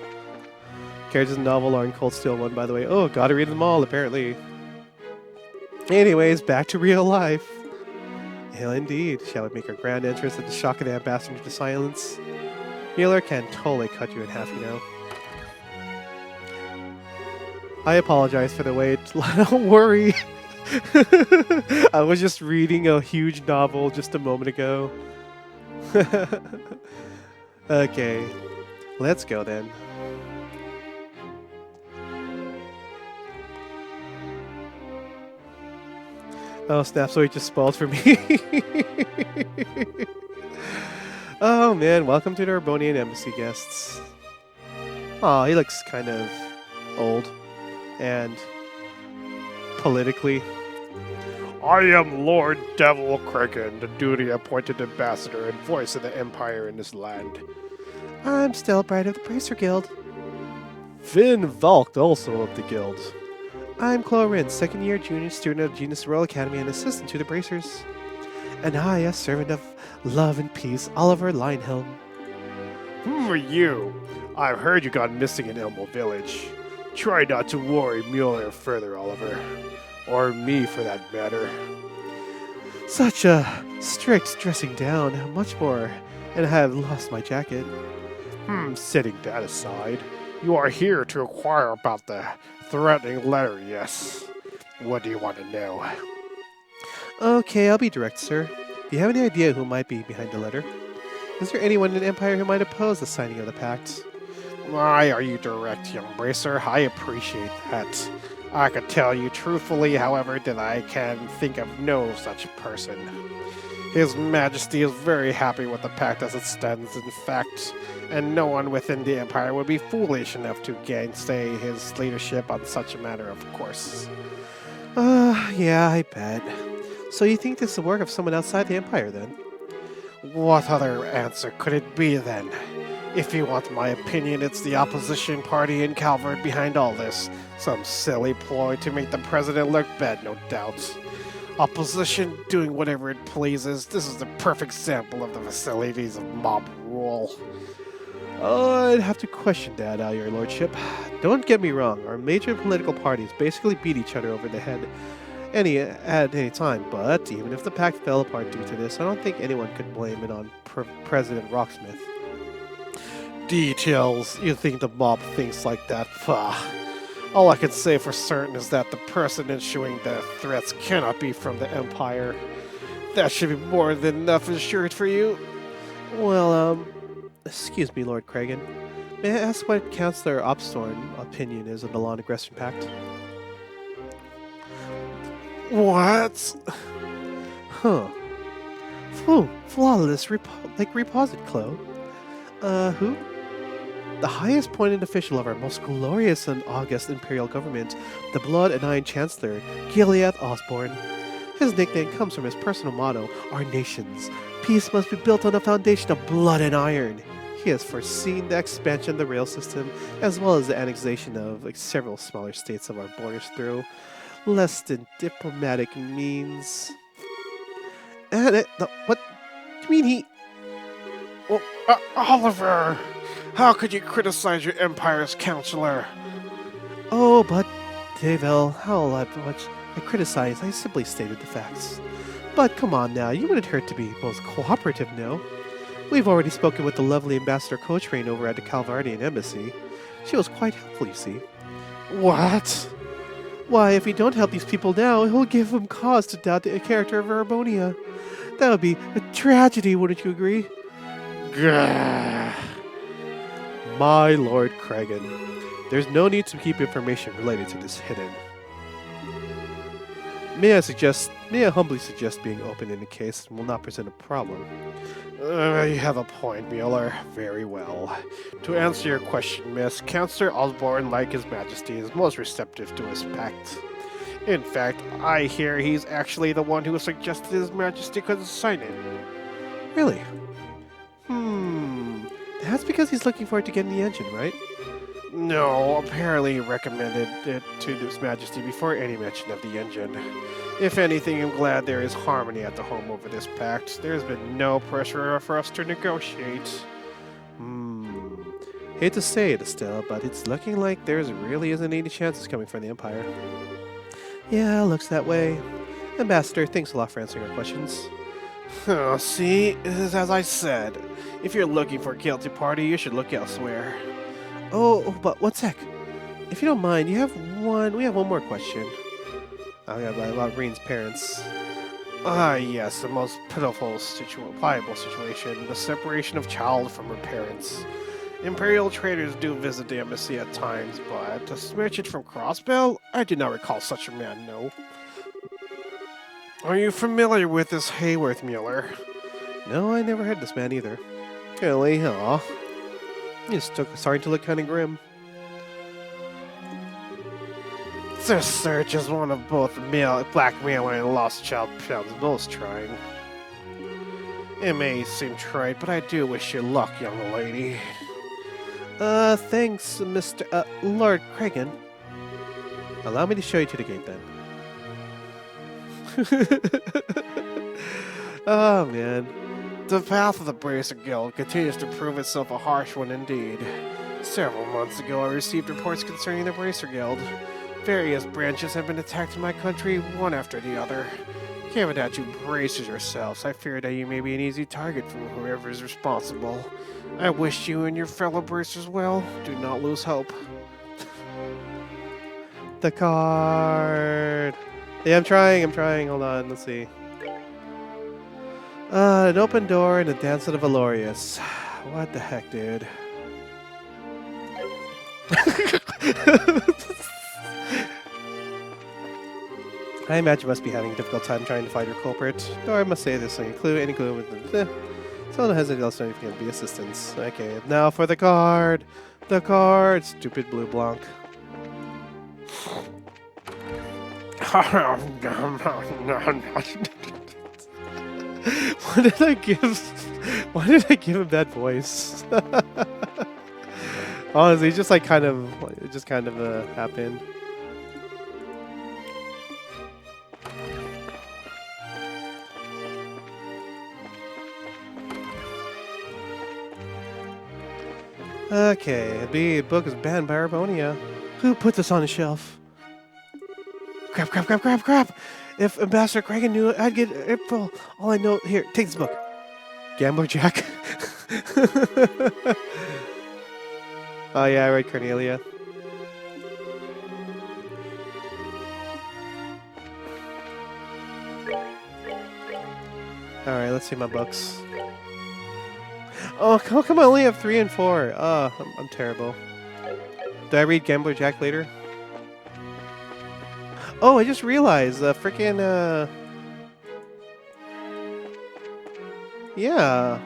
Characters in the novel are in Cold Steel 1, by the way. Oh, gotta read them all, apparently. Anyways, back to real life. Hell indeed. Shall we make our grand entrance at the shock of the ambassador to silence? Mueller can totally cut you in half, you know. I apologize for the wait. Don't worry. I was just reading a huge novel just a moment ago. Okay. Let's go then. Oh snap, so he just spoiled for me. Oh man, welcome to the Urbonian Embassy guests. Aw, he looks kind of old. And politically. I am Lord Devil Kraken, the duty-appointed ambassador and voice of the Empire in this land. I'm still Bride of the Bracer Guild. Finn Valk, also of the Guild. I'm Clorin, second-year junior student of Genus Royal Academy and assistant to the Bracers. And I, a servant of love and peace, Oliver Linehelm. Who are you? I've heard you got missing in Elmo Village. Try not to worry Mueller further, Oliver. Or me, for that matter. Such a strict dressing down, much more, and I have lost my jacket. Setting that aside, you are here to inquire about the threatening letter, yes. What do you want to know? Okay, I'll be direct, sir. Do you have any idea who might be behind the letter? Is there anyone in the Empire who might oppose the signing of the pact? Why are you direct, young bracer? I appreciate that. I could tell you truthfully, however, that I can think of no such person. His Majesty is very happy with the pact as it stands, in fact, and no one within the Empire would be foolish enough to gainsay his leadership on such a matter, of course. Yeah, I bet. So you think this is the work of someone outside the Empire, then? What other answer could it be, then? If you want my opinion, it's the opposition party in Calvert behind all this. Some silly ploy to make the president look bad, no doubt. Opposition doing whatever it pleases. This is the perfect example of the facilities of mob rule. I'd have to question that, your lordship. Don't get me wrong, our major political parties basically beat each other over the head at any time, but even if the pact fell apart due to this, I don't think anyone could blame it on President Rocksmith. Details. You think the mob thinks like that? Pah. All I can say for certain is that the person issuing the threats cannot be from the Empire. That should be more than enough assured for you. Well, excuse me, Lord Kragan. May I ask what Councillor Opstorn's opinion is of the Law and Aggression Pact? What? Huh. Flawless reposite, Chloe. Who? The highest appointed official of our most glorious and august imperial government, the Blood and Iron Chancellor, Gilead Osborne. His nickname comes from his personal motto, Our Nations. Peace must be built on a foundation of blood and iron. He has foreseen the expansion of the rail system, as well as the annexation of several smaller states of our borders through less than diplomatic means. And what do you mean he... Well, Oliver! How could you criticize your Empire's counselor? Oh, but, Davel, how much I criticize, I simply stated the facts. But come on now, you wouldn't hurt to be most cooperative, no? We've already spoken with the lovely Ambassador Coachrain over at the Calvardian Embassy. She was quite helpful, you see. What? Why, if we don't help these people now, it will give them cause to doubt the character of Arabonia. That would be a tragedy, wouldn't you agree? Gah. My Lord Kragan, there's no need to keep information related to this hidden. May I humbly suggest being open in the case will not present a problem. You have a point, Mueller. Very well. To answer your question, Miss, Councillor Osborne, like His Majesty, is most receptive to his pact. In fact, I hear he's actually the one who suggested His Majesty could sign it. Really? That's because he's looking forward to getting the engine, right? No, apparently he recommended it to His Majesty before any mention of the engine. If anything, I'm glad there is harmony at the home over this pact. There's been no pressure for us to negotiate. Hate to say it, Estelle, but it's looking like there's really isn't any chances coming from the Empire. Yeah, looks that way. Ambassador, thanks a lot for answering our questions. Oh, see, it is as I said. If you're looking for a guilty party, you should look elsewhere. Oh, but one sec. If you don't mind, we have one more question. About Reen's parents. Yes, the most pliable situation, the separation of child from her parents. Imperial traders do visit the embassy at times, but to snatch it from Crossbell, I do not recall such a man, no. Are you familiar with this Hayworth Mueller? No, I never heard this man either. Really? Aw. He's starting to look kind of grim. This search is one of both blackmailing and lost child sounds most trying. It may seem trite, but I do wish you luck, young lady. Thanks, Mr. Lord Kragan. Allow me to show you to the gate, then. Oh, man. The path of the Bracer Guild continues to prove itself a harsh one indeed. Several months ago, I received reports concerning the Bracer Guild. Various branches have been attacked in my country, one after the other. Given that you braces yourselves, I fear that you may be an easy target for whoever is responsible. I wish you and your fellow bracers well. Do not lose hope. The card. Yeah, I'm trying. Hold on, let's see. An open door and a dance of the Valorious. What the heck, dude? I imagine you must be having a difficult time trying to find your culprit. Or I must say this any clue with the someone has anything else if you can be assistance. Okay, now for the card! The card! Stupid blue blanc. Why did I give him that voice? Honestly, it just kind of happened. Okay, the book is banned by Arbonia. Who put this on the shelf? Crap! If Ambassador Kragan knew, I'd get April. All I know here, take this book. Gambler Jack. Oh yeah, right, Cornelia. Alright, let's see my books. Oh, how come I only have 3 and 4? I'm terrible. Do I read Gambler Jack later? Oh, I just realized, frickin', yeah.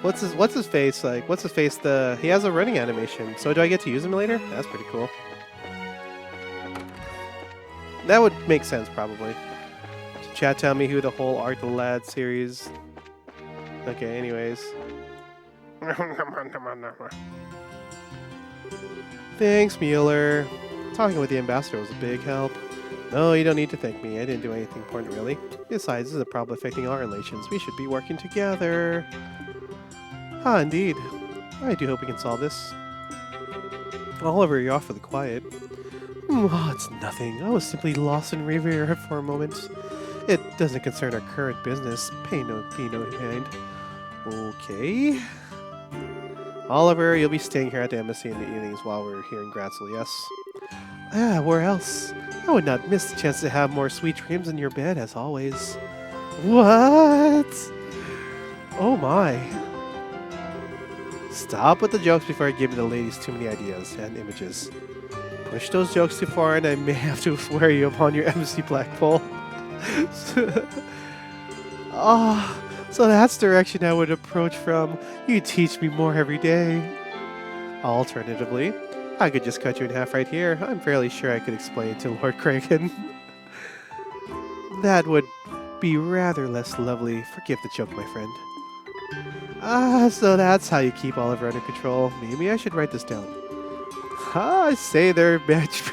What's his face like? What's his face? He has a running animation. So do I get to use him later? That's pretty cool. That would make sense, probably. Chat, tell me who the whole Art the Lad series. Okay, anyways. Thanks, Mueller. Talking with the ambassador was a big help. No, you don't need to thank me. I didn't do anything important, really. Besides, this is a problem affecting our relations. We should be working together. Ah, indeed. I do hope we can solve this. Oliver, you're awfully quiet. Oh, it's nothing. I was simply lost in Riviera for a moment. It doesn't concern our current business. Be no mind. Okay. Oliver, you'll be staying here at the embassy in the evenings while we're here in Gratzel, yes? Ah, where else? I would not miss the chance to have more sweet dreams in your bed, as always. What? Oh my. Stop with the jokes before I give the ladies too many ideas and images. Push those jokes too far and I may have to swear you upon your embassy flagpole. Ah, so that's the direction I would approach from. You teach me more every day. Alternatively, I could just cut you in half right here. I'm fairly sure I could explain it to Lord Kraken. That would be rather less lovely. Forgive the joke, my friend. Ah, so that's how you keep Oliver under control. Maybe I should write this down. Ah, I say there, match.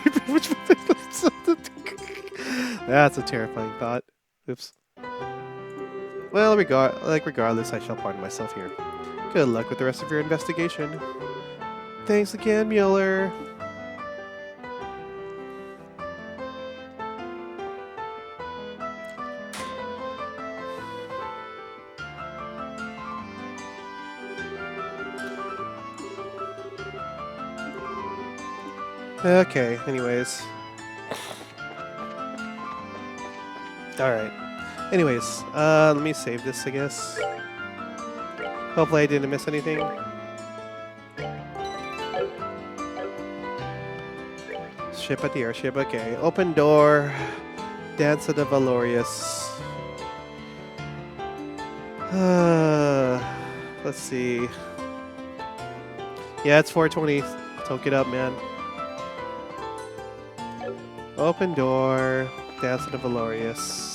That's a terrifying thought. Oops. Well, regardless, I shall pardon myself here. Good luck with the rest of your investigation. Thanks again, Mueller. Okay, anyways. Alright. Anyways, let me save this, I guess. Hopefully I didn't miss anything. Ship at the airship, okay. Open door. Dance of the Valorious. Let's see. Yeah, it's 4:20. Toke it up, man. Open door. Dance of the Valorious.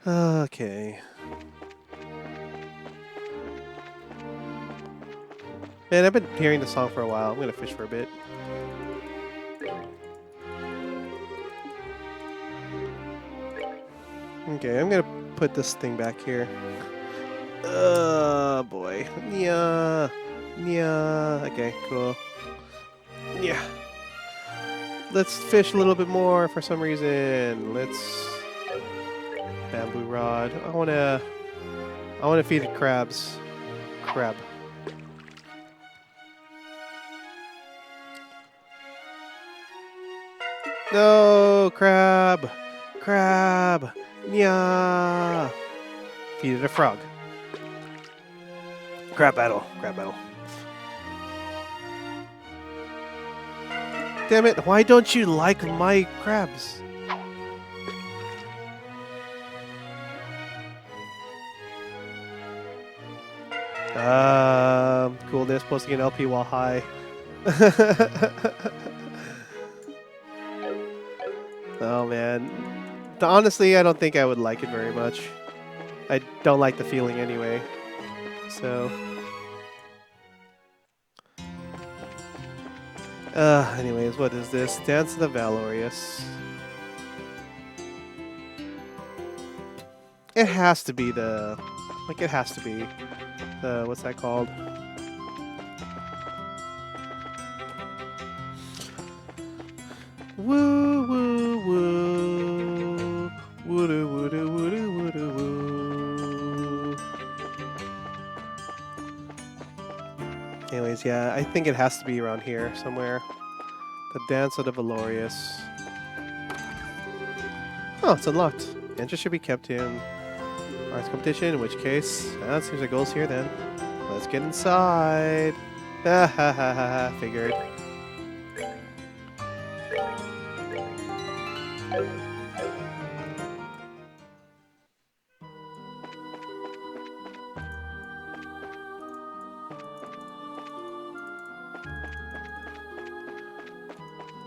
Okay. Man, I've been hearing the song for a while. I'm gonna fish for a bit. Okay, I'm gonna put this thing back here. Oh boy. Yeah. Yeah. Okay, cool. Yeah. Let's fish a little bit more for some reason. Let's bamboo rod. I wanna feed the crabs. Crab. No, crab. Crab. Yeah. Defeated a frog. Crab battle. Crab battle. Damn it, why don't you like my crabs? Cool, they're supposed to get an LP while high. Oh man. Honestly, I don't think I would like it very much. I don't like the feeling anyway. So... anyways, what is this? Dance of the Valorious. It has to be the... Like, it has to be the... What's that called? Woo, woo, woo. Woo-doo, woo-doo, woo-doo, woo-doo, woo. Anyways, yeah, I think it has to be around here somewhere. The Dance of the Valorious. Oh, it's unlocked. Interest should be kept in arts competition, in which case, that seems like goals here then. Let's get inside. Ha ha ha ha, figured.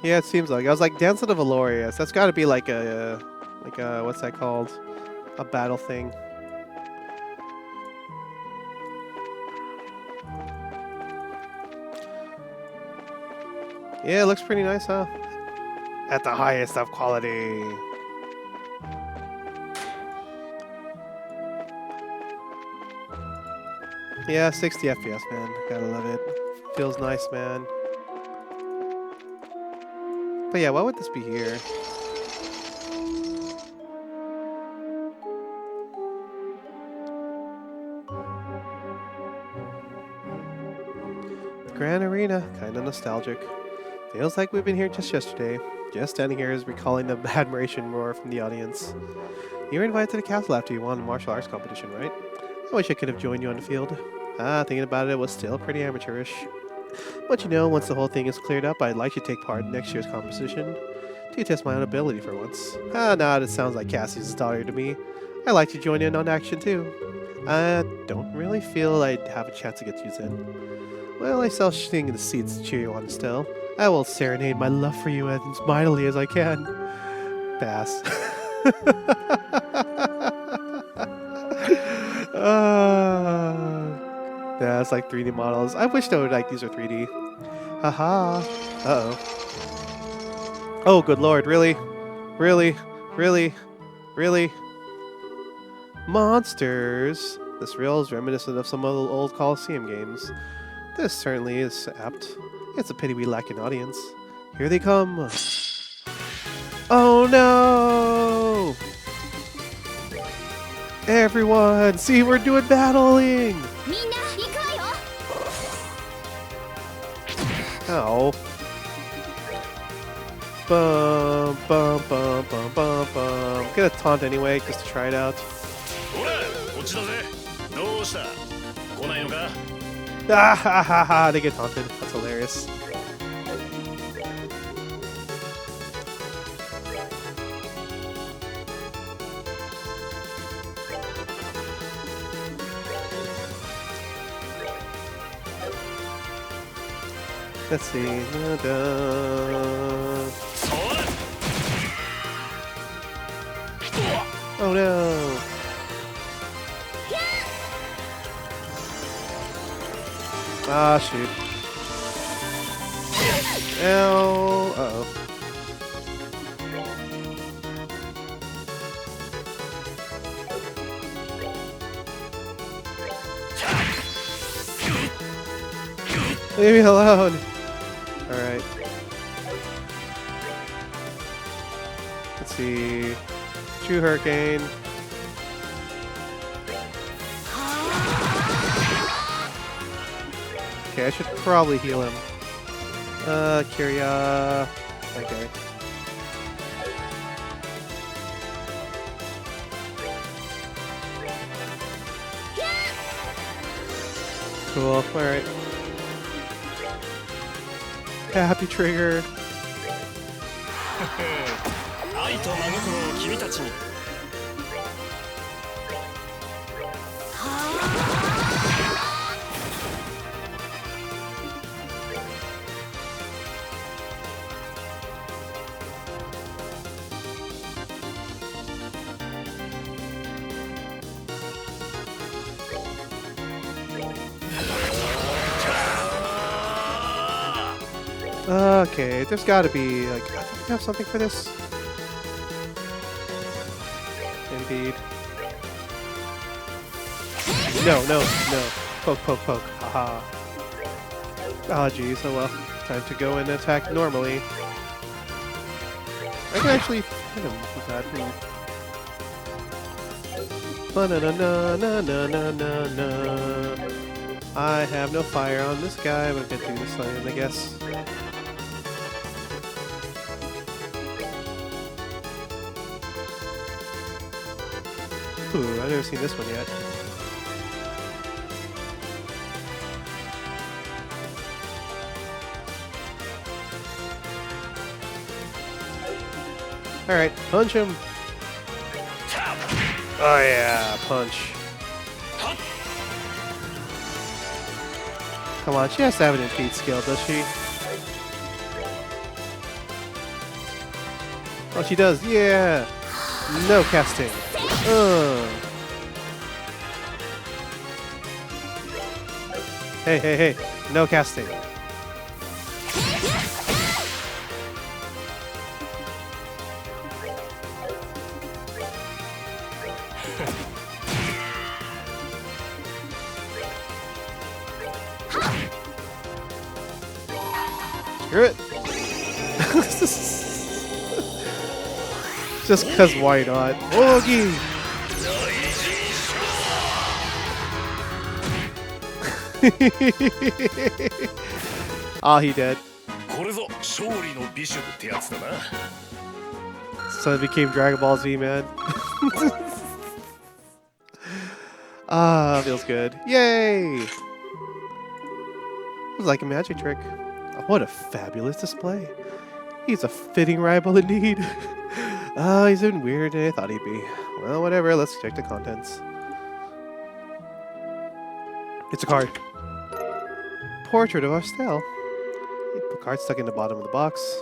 Yeah, it seems like. I was like, Dance of the Valorious. That's got to be like a, what's that called? A battle thing. Yeah, it looks pretty nice, huh? At the highest of quality. Yeah, 60 FPS, man. Gotta love it. Feels nice, man. But yeah, why would this be here? Grand Arena, kinda nostalgic. Feels like we've been here just yesterday. Just standing here is recalling the admiration roar from the audience. You were invited to the castle after you won the martial arts competition, right? I wish I could have joined you on the field. Thinking about it, it was still pretty amateurish. But you know, once the whole thing is cleared up, I'd like you to take part in next year's competition. To test my own ability for once. Nah, that sounds like Cassie's daughter to me. I'd like to join in on action too. I don't really feel I'd have a chance to get used in. Well, I shall sing in the seats to cheer you on, Estelle. I will serenade my love for you as mightily as I can. Pass. Yeah, it's like 3D models. I wish they would like these are 3D. Haha. Uh-oh. Oh, good lord, really? Really? Really? Really? Monsters! This reel is reminiscent of some of the old Coliseum games. This certainly is apt. It's a pity we lack an audience. Here they come! Oh no! Everyone, see, we're doing battling! Ow. Bum, bum, bum, bum, bum, bum. Get a taunt anyway, just to try it out. Ah ha ha ha, they get taunted. That's hilarious. Let's see. Oh no! Ah, shoot. Ow. Uh-oh. Leave me alone! Alright. Let's see. True Hurricane. Okay, I should probably heal him. Kyria. Okay. cool. Alright. Happy trigger. 愛と真心を君たちに Okay, there's gotta be, like, I think we have something for this. Indeed. No, no, no. Poke, poke, poke. Haha. Ah, geez, oh well. Time to go and attack normally. I can actually hit him with that. Ba-na-na-na-na-na-na-na. I have no fire on this guy, but I can do this land, I guess. Ooh, I've never seen this one yet. Alright, punch him! Oh yeah, punch. Come on, she has to have an impede skill, does she? Oh, she does, yeah! No casting. Hey, hey, hey, no casting. Screw it. Just cause why not? Oogie! Ah, he dead. これぞ勝利の美酒ってやつだな So it became Dragon Ball Z, man. Ah, feels good. Yay! It was like a magic trick. Oh, what a fabulous display. He's a fitting rival indeed. Ah, he's even weirder than I thought he'd be. Well, whatever, let's check the contents. It's a card. Portrait of Estelle. The card stuck in the bottom of the box.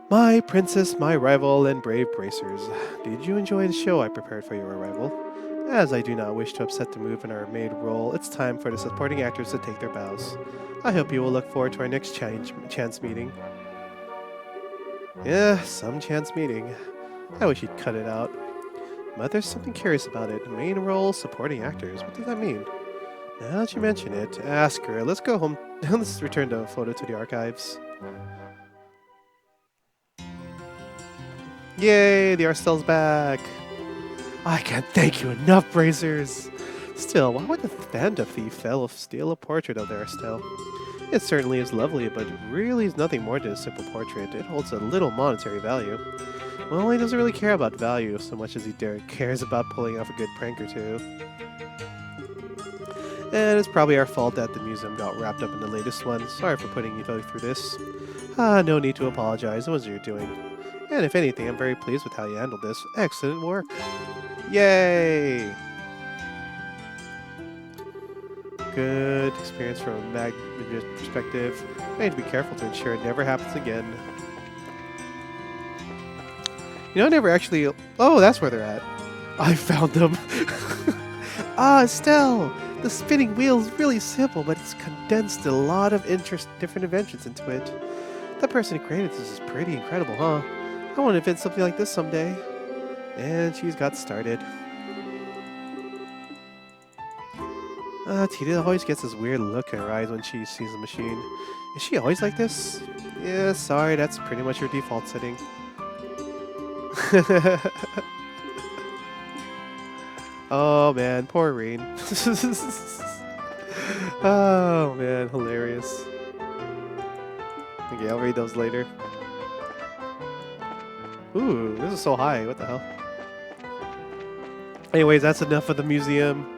My princess, my rival, and brave bracers. Did you enjoy the show I prepared for your arrival? As I do not wish to upset the move in our maid role, it's time for the supporting actors to take their bows. I hope you will look forward to our next chance meeting. Yeah, some chance meeting. I wish you'd cut it out. But there's something curious about it. Main role, supporting actors. What does that mean? Now that you mention it, ask her. Let's go home. Let's return the photo to the archives. Yay, the Arstell's back. I can't thank you enough, Brazers. Still, why would the Panda thief steal a portrait of the Arstell? It certainly is lovely, but really is nothing more than a simple portrait. It holds a little monetary value. Well, he doesn't really care about value so much as he cares about pulling off a good prank or two. And it's probably our fault that the museum got wrapped up in the latest one. Sorry for putting you through this. No need to apologize. It was your doing. And if anything, I'm very pleased with how you handled this. Excellent work. Yay! Good experience from a mag perspective. I need to be careful to ensure it never happens again. You know, I never actually... Oh, that's where they're at. I found them. Ah, Estelle! The spinning wheel is really simple, but it's condensed a lot of different inventions into it. The person who created this is pretty incredible, huh? I want to invent something like this someday. And she's got started. Tita always gets this weird look in her eyes when she sees the machine. Is she always like this? Yeah, sorry, that's pretty much her default setting. Oh man, poor Rain. Oh man, hilarious. Okay, I'll read those later. Ooh, this is so high, what the hell? Anyways, that's enough of the museum.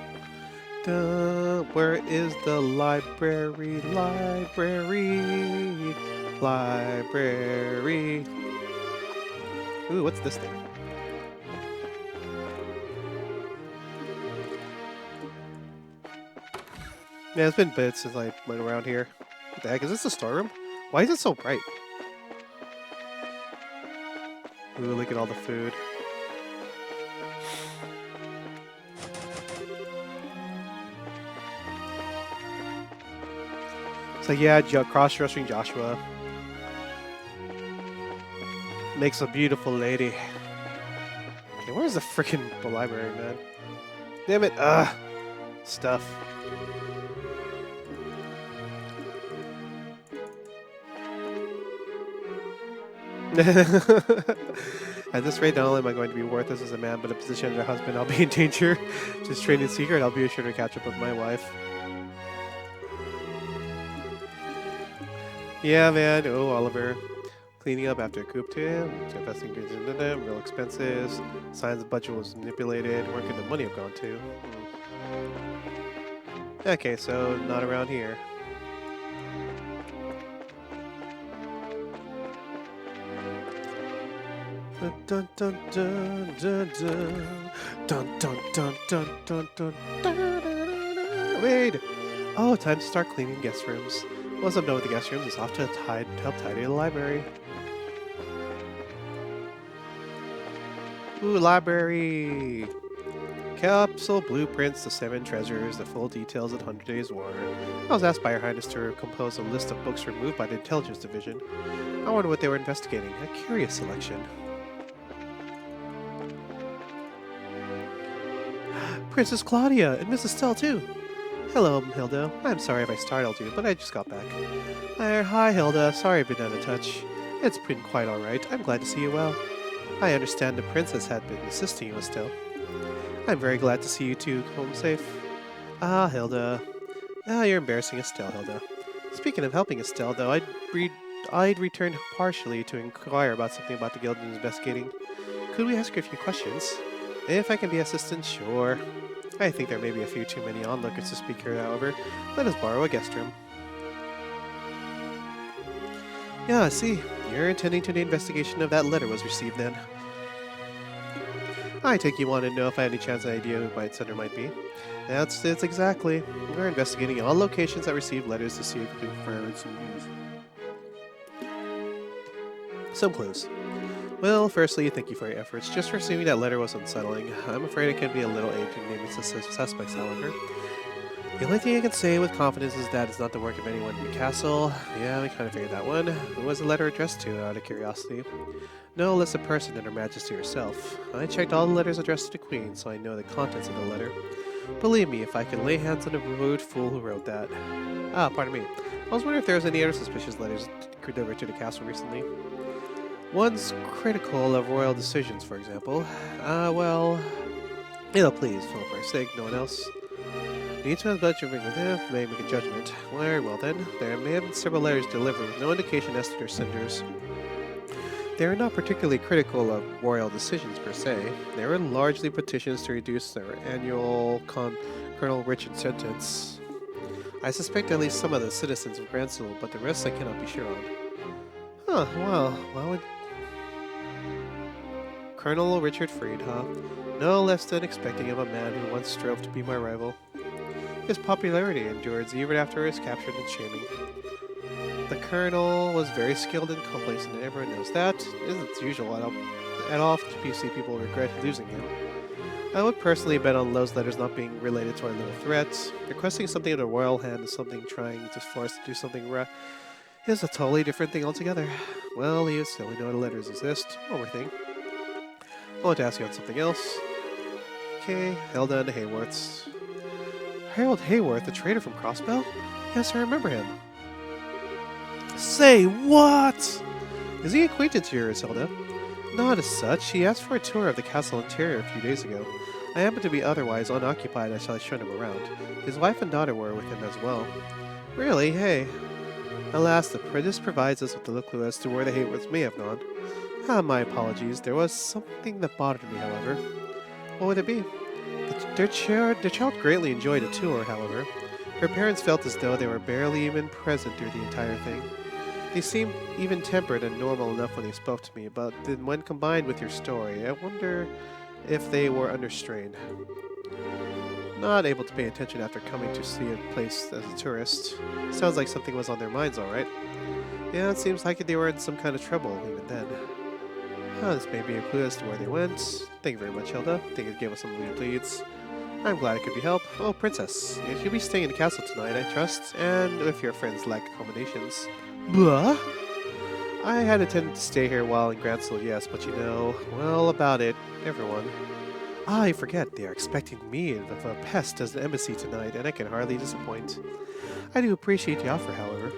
Where is the library? Library. Library. Ooh, what's this thing? Yeah, it's been bits since I went around here. What the heck? Is this the storeroom? Why is it so bright? Ooh, look at all the food. So yeah, cross-dressing Joshua makes a beautiful lady. Okay, where's the freaking library, man? Damn it! Stuff. At this rate, not only am I going to be worthless as a man, but a position as a husband, I'll be in danger. Just trading secret, I'll be sure to catch up with my wife. Yeah, man. Oh, Oliver. Cleaning up after a coup tale, investing into them, real expenses, signs the budget was manipulated, where could the money have gone to? Okay, so not around here. Dun dun dun dun dun dun dun dun dun dun dun. Wait! Oh, time to start cleaning guest rooms. Once I'm done with the guest rooms, it's off to help tidy the library. Ooh, library! Capsule blueprints, the 7 treasures, the full details of 100 Days War. I was asked by Her Highness to compose a list of books removed by the Intelligence Division. I wonder what they were investigating. A curious selection. Princess Claudia and Mrs. Stell too. Hello, Hilda. I'm sorry if I startled you, but I just got back. Hi, Hilda. Sorry I've been out of touch. It's been quite alright. I'm glad to see you well. I understand the princess had been assisting you, Estelle. I'm very glad to see you two home safe. Ah, Hilda. Ah, you're embarrassing Estelle, Hilda. Speaking of helping Estelle, though, I'd returned partially to inquire about something about the guild and investigating. Could we ask her a few questions? If I can be assistant, sure. I think there may be a few too many onlookers to speak here, however. Let us borrow a guest room. Yeah, I see. You're attending to the investigation of that letter was received then. I take you want to know if I had any chance of idea who my sender might be. That's it exactly. We're investigating all locations that received letters to see if we can confirm some news. Some clues. Well, firstly, thank you for your efforts. Just for receiving that letter was unsettling. I'm afraid it can be a little aid to naming suspects, however. The only thing I can say with confidence is that it's not the work of anyone in the castle. Yeah, we kind of figured that one. Who was the letter addressed to, out of curiosity? No less a person than Her Majesty herself. I checked all the letters addressed to the Queen, so I know the contents of the letter. Believe me, if I can lay hands on the rude fool who wrote that. Ah, pardon me. I was wondering if there was any other suspicious letters delivered to the castle recently. One's critical of royal decisions, for example. Well... please, for our sake, no one else. Need to have budget may make a judgment. Very well then. There may have been several letters delivered with no indication as to their senders. They are not particularly critical of royal decisions per se. They were largely petitions to reduce their annual Colonel Richard sentence. I suspect at least some of the citizens of Gransil, but the rest I cannot be sure on. Huh, well, why would... Colonel Richard Freed, huh? No less than expecting of a man who once strove to be my rival. His popularity endured even after his capture and shaming. The colonel was very skilled and complacent, and everyone knows that. Isn't usual at all to see people regret losing him. I would personally bet on those letters not being related to our little threats. Requesting something of the royal hand is something trying to force to do something is a totally different thing altogether. Well, he is silly to know the letters exist. One more thing. I want to ask you on something else. Okay, Hilda and the Hayworths. Harold Hayworth, the trader from Crossbell? Yes, I remember him. Say what? Is he acquainted to yours, Hilda? Not as such. He asked for a tour of the castle interior a few days ago. I happened to be otherwise unoccupied as I showed him around. His wife and daughter were with him as well. Really? Hey. Alas, this provides us with a clue as to where the Hayworths may have gone. My apologies. There was something that bothered me, however. What would it be? Their child greatly enjoyed the tour, however. Her parents felt as though they were barely even present through the entire thing. They seemed even-tempered and normal enough when they spoke to me, but then when combined with your story, I wonder if they were under strain. Not able to pay attention after coming to see a place as a tourist. Sounds like something was on their minds, alright. Yeah, it seems like they were in some kind of trouble even then. This may be a clue as to where they went. Thank you very much, Hilda. Think it gave us some lead leads. I'm glad I could be help. Oh, Princess. You'll be staying in the castle tonight, I trust, and if your friends lack accommodations. Blah? I had intended to stay here while in Gransel, yes, but you know, well, about it, everyone. I forget, they are expecting me of a pest as an embassy tonight, and I can hardly disappoint. I do appreciate the offer, however.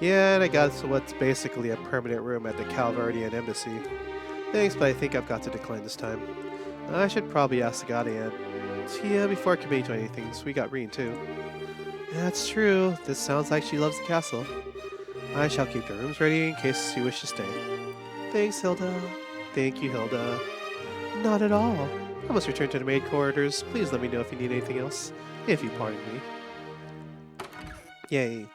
Yeah, and I got what's basically a permanent room at the Calvardian embassy. Thanks, but I think I've got to decline this time. I should probably ask the Guardian. Yeah, before committing to anything, so we got Reen too. That's true. This sounds like she loves the castle. I shall keep the rooms ready in case you wish to stay. Thanks, Hilda. Thank you, Hilda. Not at all. I must return to the maid quarters. Please let me know if you need anything else. If you pardon me. Yay.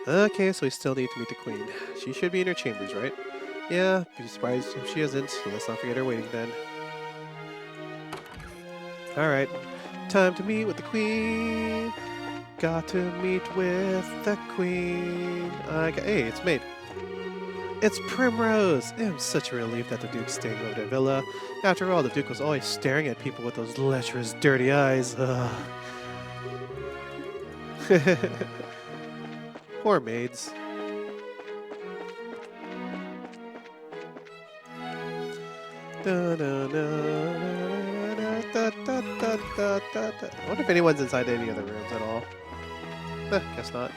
Okay, so we still need to meet the queen. She should be in her chambers, right? Yeah, be surprised if she isn't. Let's not forget her waiting then. Alright, time to meet with the queen. Got to meet with the queen. Hey, it's Maid. It's Primrose! I'm such a relief that the Duke's staying over their villa. After all, the Duke was always staring at people with those lecherous, dirty eyes. Ugh. Poor maids. I wonder if anyone's inside any other rooms at all. Guess not.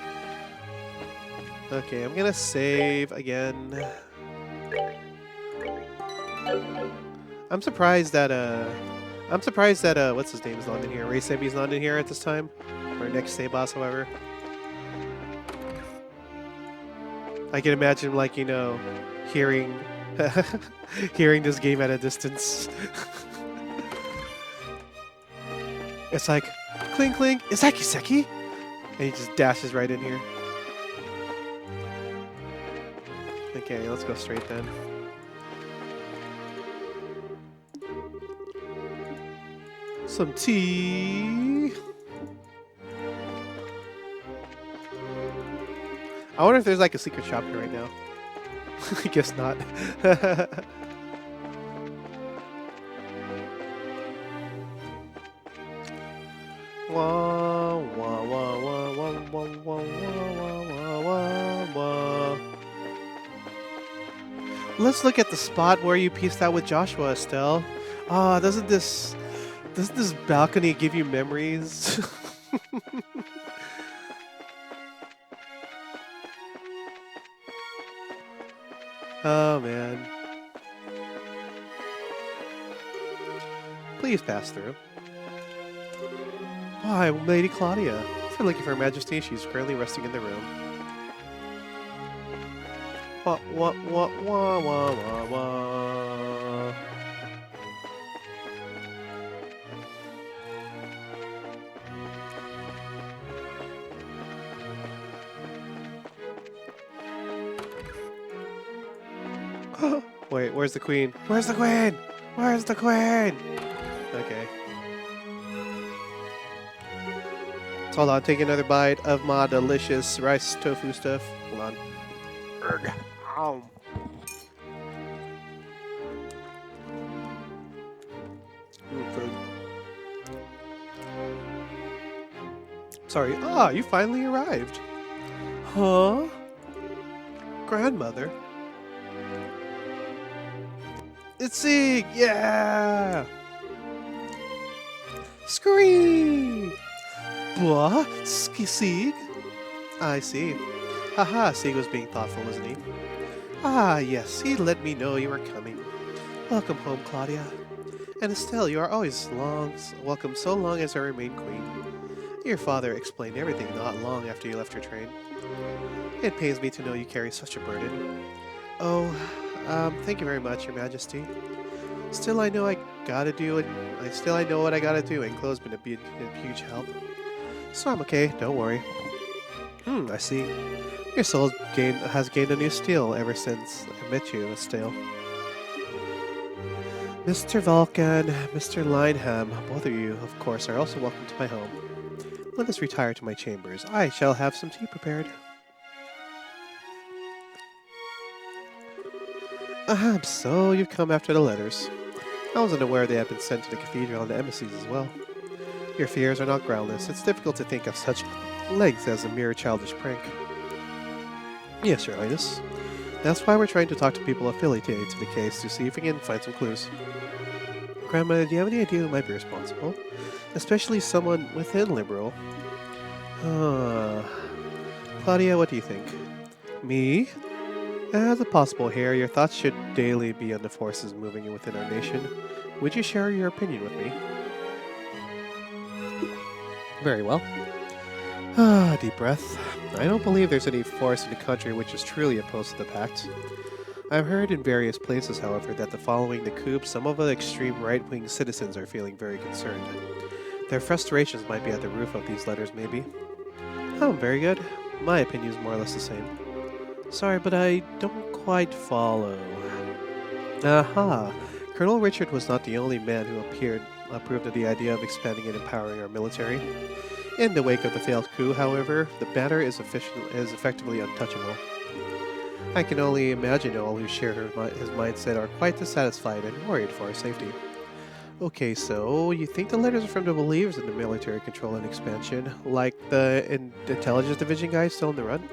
Okay, I'm gonna save again. I'm surprised that what's his name is not in here. Ray Sebi's not in here at this time. Or next save boss, however. I can imagine, like, you know, hearing hearing this game at a distance. It's like, clink clink, is that Kiseki? And he just dashes right in here. Okay, let's go straight then. Some tea. I wonder if there's like a secret shop here right now. I guess not. Wah, wah, wah, wah, wah, wah, wah, wah, wah, wah. Let's look at the spot where you pieced out with Joshua, Estelle. Ah, doesn't this balcony give you memories? Oh man. Please pass through. Why, Lady Claudia? If you're looking for Her Majesty, she's currently resting in the room. Wah, wah, wah, wah, wah, wah, wah. Wait, where's the queen? Where's the queen? Where's the queen? Okay. So hold on, take another bite of my delicious rice tofu stuff. Hold on. Food. Sorry. Ah, you finally arrived. Huh? Grandmother? It's Sig! Yeah! Scream! What? Sig? I see. Haha, Sig was being thoughtful, wasn't he? Ah, yes, he let me know you were coming. Welcome home, Claudia. And Estelle, you are always welcome so long as I remain queen. Your father explained everything not long after you left your train. It pains me to know you carry such a burden. Oh, thank you very much, Your Majesty. Still, I know I gotta do it. I know what I gotta do, and Chloe's been a huge help. So I'm okay, don't worry. I see. Your soul has gained a new steel ever since I met you, Estelle. Mr. Vulcan, Mr. Lineham, both of you, of course, are also welcome to my home. Let us retire to my chambers. I shall have some tea prepared. So you've come after the letters. I wasn't aware they had been sent to the cathedral and the embassies as well. Your fears are not groundless. It's difficult to think of such length as a mere childish prank. Yes, Your Highness. That's why we're trying to talk to people affiliated to the case to see if we can find some clues. Grandma, do you have any idea who might be responsible? Especially someone within Liberal. Claudia, what do you think? Me? As a possible heir, your thoughts should daily be on the forces moving within our nation. Would you share your opinion with me? Very well. Deep breath. I don't believe there's any force in the country which is truly opposed to the pact. I've heard in various places, however, that following the coup, some of the extreme right-wing citizens are feeling very concerned. Their frustrations might be at the root of these letters, maybe. Oh, very good. My opinion is more or less the same. Sorry, but I don't quite follow. Aha! Colonel Richard was not the only man who approved of the idea of expanding and empowering our military. In the wake of the failed coup, however, the banner is effectively untouchable. I can only imagine all who share his mindset are quite dissatisfied and worried for our safety. Okay, so you think the letters are from the believers in the military control and expansion, like the intelligence division guys still on the run?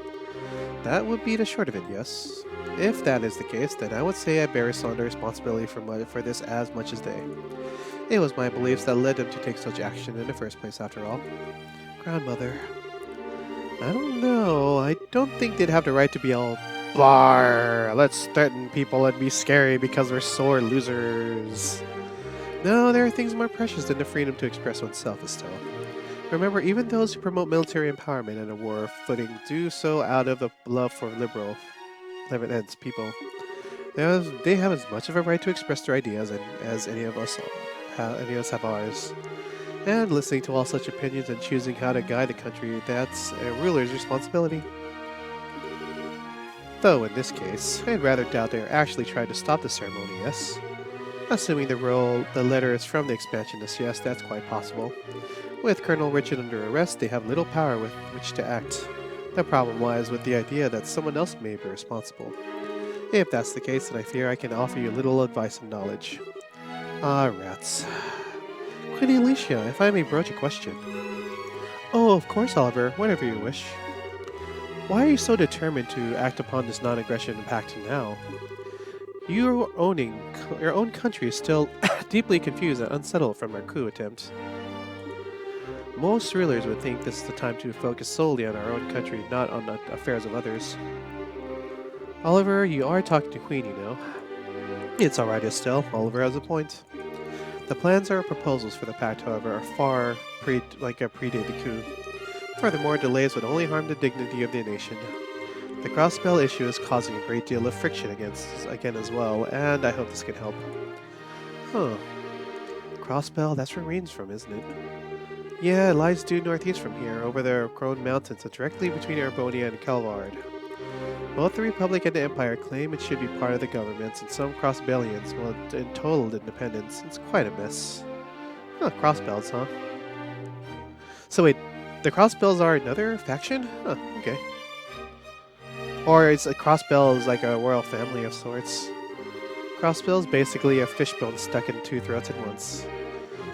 That would be the short of it, yes. If that is the case, then I would say I bear some responsibility for this as much as they. It was my beliefs that led them to take such action in the first place, after all. Grandmother. I don't know. I don't think they'd have the right to be all blah, let's threaten people and be scary because we're sore losers. No, there are things more precious than the freedom to express oneself, Estelle. Remember, even those who promote military empowerment and a war footing do so out of the love for liberal people. They have as much of a right to express their ideas as any of us have ours. And listening to all such opinions and choosing how to guide the country, that's a ruler's responsibility. Though in this case, I'd rather doubt they're actually trying to stop the ceremony, yes? Assuming the letter is from the expansionists, yes, that's quite possible. With Colonel Richard under arrest, they have little power with which to act. The problem lies with the idea that someone else may be responsible. If that's the case, then I fear I can offer you little advice and knowledge. Ah, rats. Queen Alicia, if I may broach a question. Oh, of course, Oliver, whenever you wish. Why are you so determined to act upon this non-aggression pact now? Your own country is still deeply confused and unsettled from our coup attempt. Most rulers would think this is the time to focus solely on our own country, not on the affairs of others. Oliver, you are talking to Queen, you know. It's alright, Estelle. Oliver has a point. The plans or proposals for the pact, however, are far predate the coup. Furthermore, delays would only harm the dignity of the nation. The cross-spell issue is causing a great deal of friction again as well, and I hope this can help. Huh. Cross-spell, that's where Rain's from, isn't it? Yeah, it lies due northeast from here, over the Crone Mountains, and directly between Erbonia and Calvard. Both the Republic and the Empire claim it should be part of the governments, and some cross-bellions want in total independence. It's quite a mess. Huh, cross-bells, huh? So wait, the cross-bells are another faction? Huh, okay. Or it's a crossbell is like a royal family of sorts. Crossbell is basically a fishbone stuck in two throats at once.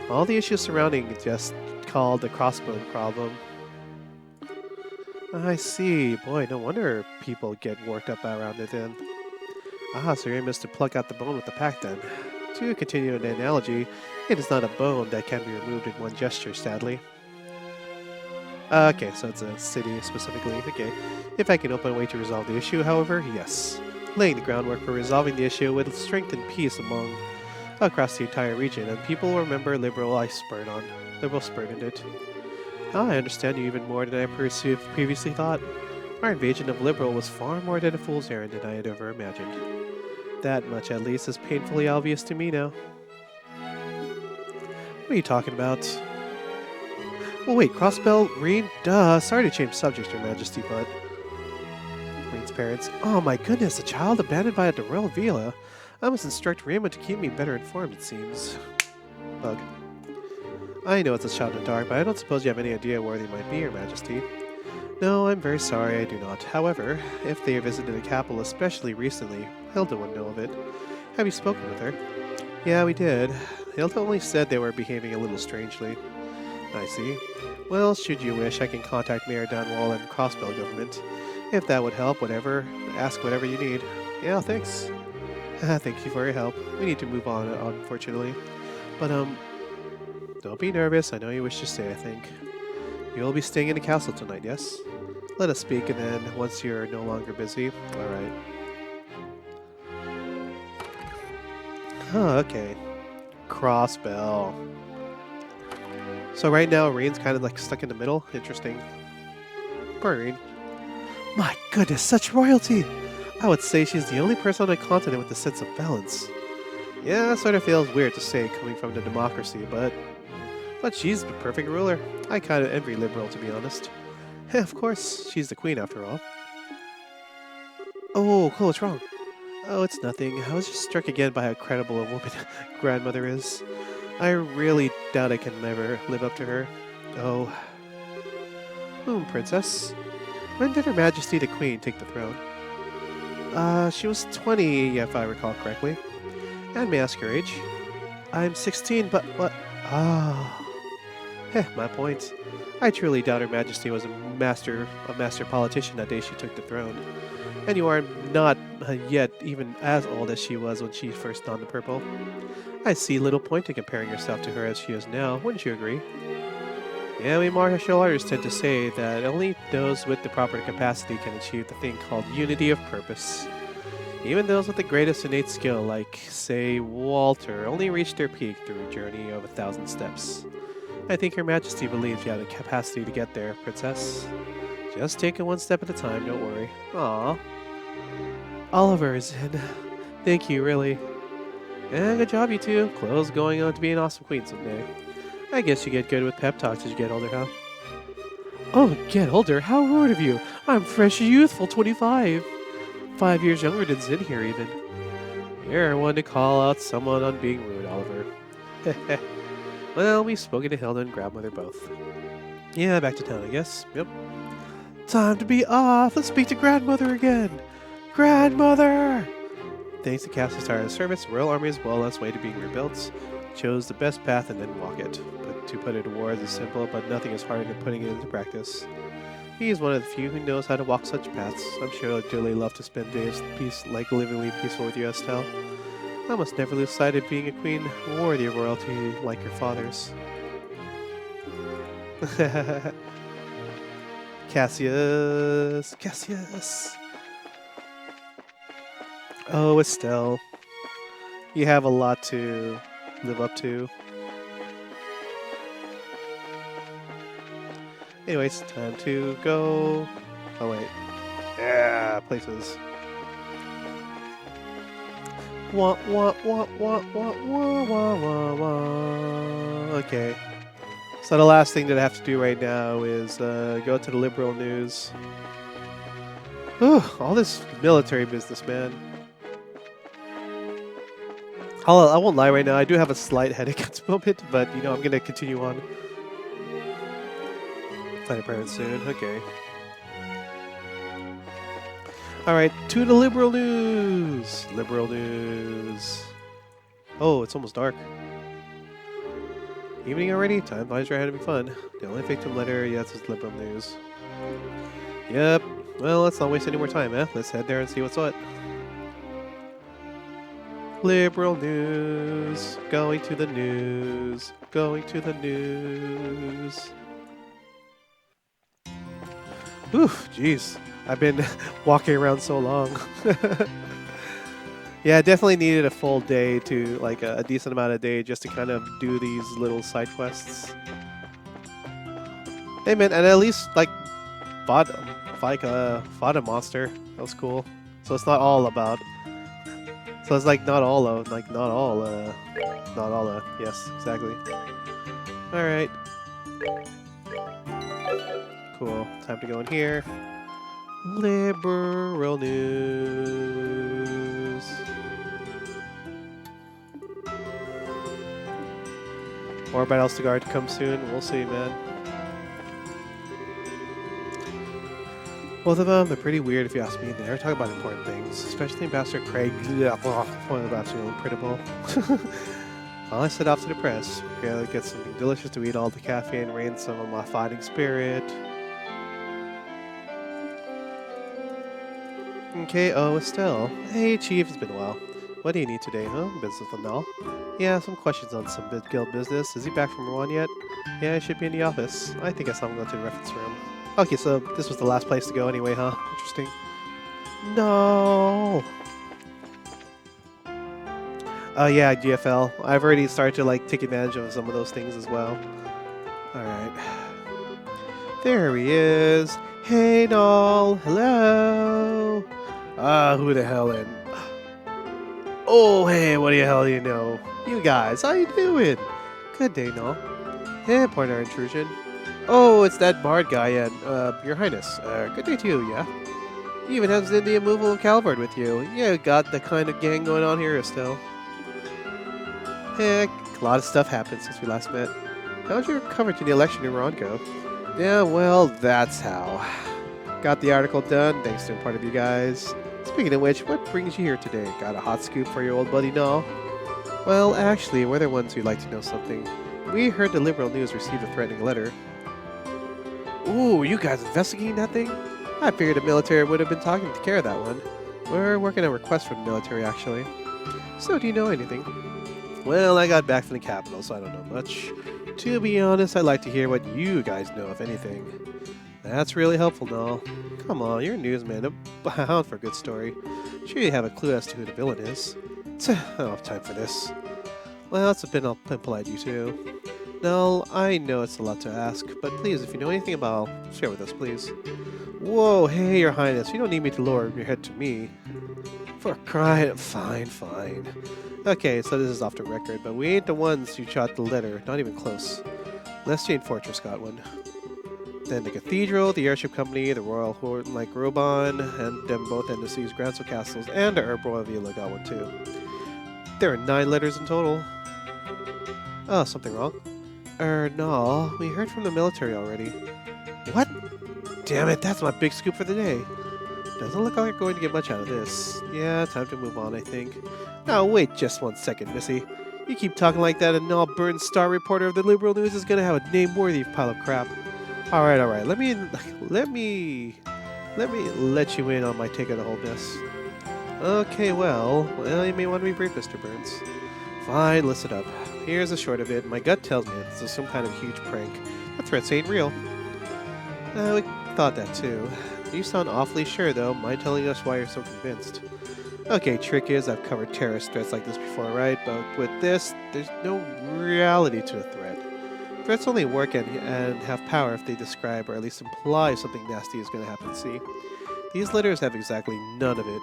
All the issues surrounding it just called the crossbone problem. I see. Boy, no wonder people get worked up around it then. Ah, so you're aiming to pluck out the bone with the pack then. To continue the analogy, it is not a bone that can be removed in one gesture, sadly. Okay, so it's a city specifically. Okay. If I can open a way to resolve the issue, however, yes. Laying the groundwork for resolving the issue would strengthen peace across the entire region, and people will remember liberal spurred it. Ah, I understand you even more than I previously thought. Our invasion of Liberal was far more than a fool's errand than I had ever imagined. That much, at least, is painfully obvious to me now. What are you talking about? Oh wait, Crossbell, Reen? Duh, sorry to change subject, Your Majesty, but... Reen's parents. Oh my goodness, a child abandoned by a royal villa. I must instruct Rima to keep me better informed, it seems. Bug. I know it's a shot in the dark, but I don't suppose you have any idea where they might be, Your Majesty. No, I'm very sorry, I do not. However, if they visited the capital, especially recently, Hilda would know of it. Have you spoken with her? Yeah, we did. Hilda only said they were behaving a little strangely. I see. Well, should you wish, I can contact Mayor Dunwall and Crossbell government. If that would help, ask whatever you need. Yeah, thanks. Thank you for your help. We need to move on, unfortunately. But, don't be nervous. I know you wish to stay, I think. You'll be staying in the castle tonight, yes? Let us speak, and then, once you're no longer busy... Alright. Oh, okay. Crossbell. So right now, Reen's kind of like stuck in the middle. Interesting. Poor Reen. My goodness, such royalty! I would say she's the only person on the continent with a sense of balance. Yeah, it sort of feels weird to say coming from the democracy, but she's the perfect ruler. I kind of envy Liberal, to be honest. Of course, she's the queen after all. Oh, cool, what's wrong? Oh, it's nothing. I was just struck again by how credible a woman grandmother is. I really doubt I can never live up to her. Oh. Princess. When did Her Majesty the Queen take the throne? She was 20, if I recall correctly. And may I ask her age? I'm 16, but what? Ah. My point. I truly doubt Her Majesty was a master politician that day she took the throne. And you are not yet even as old as she was when she first donned the purple. I see little point in comparing yourself to her as she is now, wouldn't you agree? Yeah, we martial artists tend to say that only those with the proper capacity can achieve the thing called unity of purpose. Even those with the greatest innate skill, like, say, Walter, only reach their peak through a journey of 1,000 steps. I think Her Majesty believes you have the capacity to get there, Princess. Just take it one step at a time, don't worry. Aww. Oliver is in. Thank you, really. Yeah, good job, you two. Chloe's going on to be an awesome queen someday. I guess you get good with pep talks as you get older, huh? Oh, get older? How rude of you. I'm fresh youthful 25. 5 years younger than Zin here, even. You're one to call out someone on being rude, Oliver. Well, we've spoken to Hilda and Grandmother both. Yeah, back to town, I guess. Yep. Time to be off. Let's speak to Grandmother again. Grandmother! Thanks to Cassie's tireless service, the Royal Army is well on its way to being rebuilt. Chose the best path and then walk it. But to put it to words is simple, but nothing is harder than putting it into practice. He is one of the few who knows how to walk such paths. I'm sure I'd dearly love to spend days livingly peaceful with you, Estelle. I must never lose sight of being a queen worthy of royalty like your father's. Cassius. Oh, Estelle. You have a lot to live up to. Anyways, time to go. Oh, wait. Yeah, places. Wah, wah, wah, wah, wah, wah, wah, wah, wah. Okay. So the last thing that I have to do right now is go to the Liberal News. Whew, all this military business, man. I won't lie right now, I do have a slight headache at the moment, but, you know, I'm going to continue on. Find a parent soon, okay. Alright, to the Liberal News! Liberal News. Oh, it's almost dark. Evening already? Time flies right ahead of me fun. The only victim letter, yes, is Liberal News. Yep. Well, let's not waste any more time, eh? Let's head there and see what's what. Liberal News. Going to the news. Going to the news. Oof, jeez. I've been walking around so long. Yeah, I definitely needed a full day to, like, a decent amount of day just to kind of do these little side quests. Hey man, and at least, like, fought a monster. That was cool. So it's not all about... So it's like not all, yes, exactly. Alright. Cool. Time to go in here. Liberal news. More about Elstagard to come soon. We'll see, man. Both of them, they're pretty weird if you ask me. They never talk about important things, especially Ambassador Craig. One of the absolutely unprintable. Well, I set off to the press. Gotta get something delicious to eat, all the caffeine, rain some of my fighting spirit. Okay, oh, Estelle. Hey, Chief, it's been a while. What do you need today, huh? Business and all? Yeah, some questions on some guild business. Is he back from Rouen yet? Yeah, he should be in the office. I think I saw him go to the reference room. Okay, so this was the last place to go anyway, huh? Interesting. No! Oh yeah, GFL. I've already started to like take advantage of some of those things as well. Alright. There he is. Hey, Noel. Hello. Who the hell in? Oh, hey, what the hell do you know? You guys, how you doing? Good day, Noel. Hey, point our intrusion. Oh, it's that bard guy, and, Your Highness. Good day to you, yeah? You even have the Indian removal of Calvard with you. You got the kind of gang going on here still. Heck, a lot of stuff happened since we last met. How's your coverage in the election in Rouen go? Yeah, well, that's how. Got the article done, thanks to a part of you guys. Speaking of which, what brings you here today? Got a hot scoop for your old buddy Noel? Well, actually, we're the ones who'd like to know something. We heard the Liberal News received a threatening letter. Ooh, you guys investigating that thing? I figured the military would have been taking care of that one. We're working on a request from the military, actually. So, do you know anything? Well, I got back from the capital, so I don't know much. To be honest, I'd like to hear what you guys know, if anything. That's really helpful, Noel. Come on, you're a newsman, a hound for a good story. Sure you have a clue as to who the villain is. I don't have time for this. Well, it's been polite, you two. Noel, I know it's a lot to ask, but please, if you know anything about, share with us, please. Whoa, hey, Your Highness, you don't need me to lower your head to me. For crying, fine. Okay, so this is off the record, but we ain't the ones who shot the letter, not even close. Lestian Fortress got one. Then the Cathedral, the Airship Company, the Royal Horde like Robon, and them both embassies, Grancel Castles, and the Royal Villa got one too. There are 9 letters in total. Oh, something wrong? No, we heard from the military already. What? Damn it, that's my big scoop for the day. Doesn't look like we're going to get much out of this. Yeah, time to move on, I think. Now, wait just 1 second, Missy. You keep talking like that and Noel Burns, star reporter of the Liberal News, is going to have a name-worthy pile of crap. Alright. Let me let you in on my take of the whole mess. Okay, well, you may want to be brief, Mr. Burns. Fine, listen up. Here's the short of it. My gut tells me this is some kind of huge prank. The threats ain't real. We thought that too. You sound awfully sure, though. Mind telling us why you're so convinced? Okay, trick is I've covered terrorist threats like this before, right? But with this, there's no reality to a threat. Threats only work and have power if they describe or at least imply something nasty is going to happen. See, these letters have exactly none of it.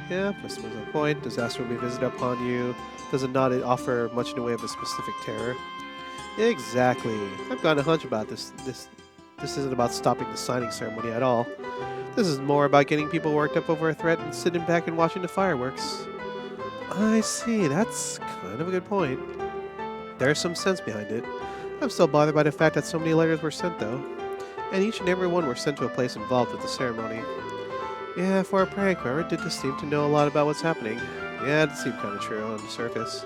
Yeah, Mr. Burns on point. Disaster will be visited upon you. Does it not offer much in the way of a specific terror? Exactly. I've got a hunch about this. This isn't about stopping the signing ceremony at all. This is more about getting people worked up over a threat and sitting back and watching the fireworks. I see. That's kind of a good point. There's some sense behind it. I'm still bothered by the fact that so many letters were sent, though. And each and every one were sent to a place involved with the ceremony. Yeah, for a prank, whoever did this seemed to know a lot about what's happening. Yeah, it seemed kind of true on the surface.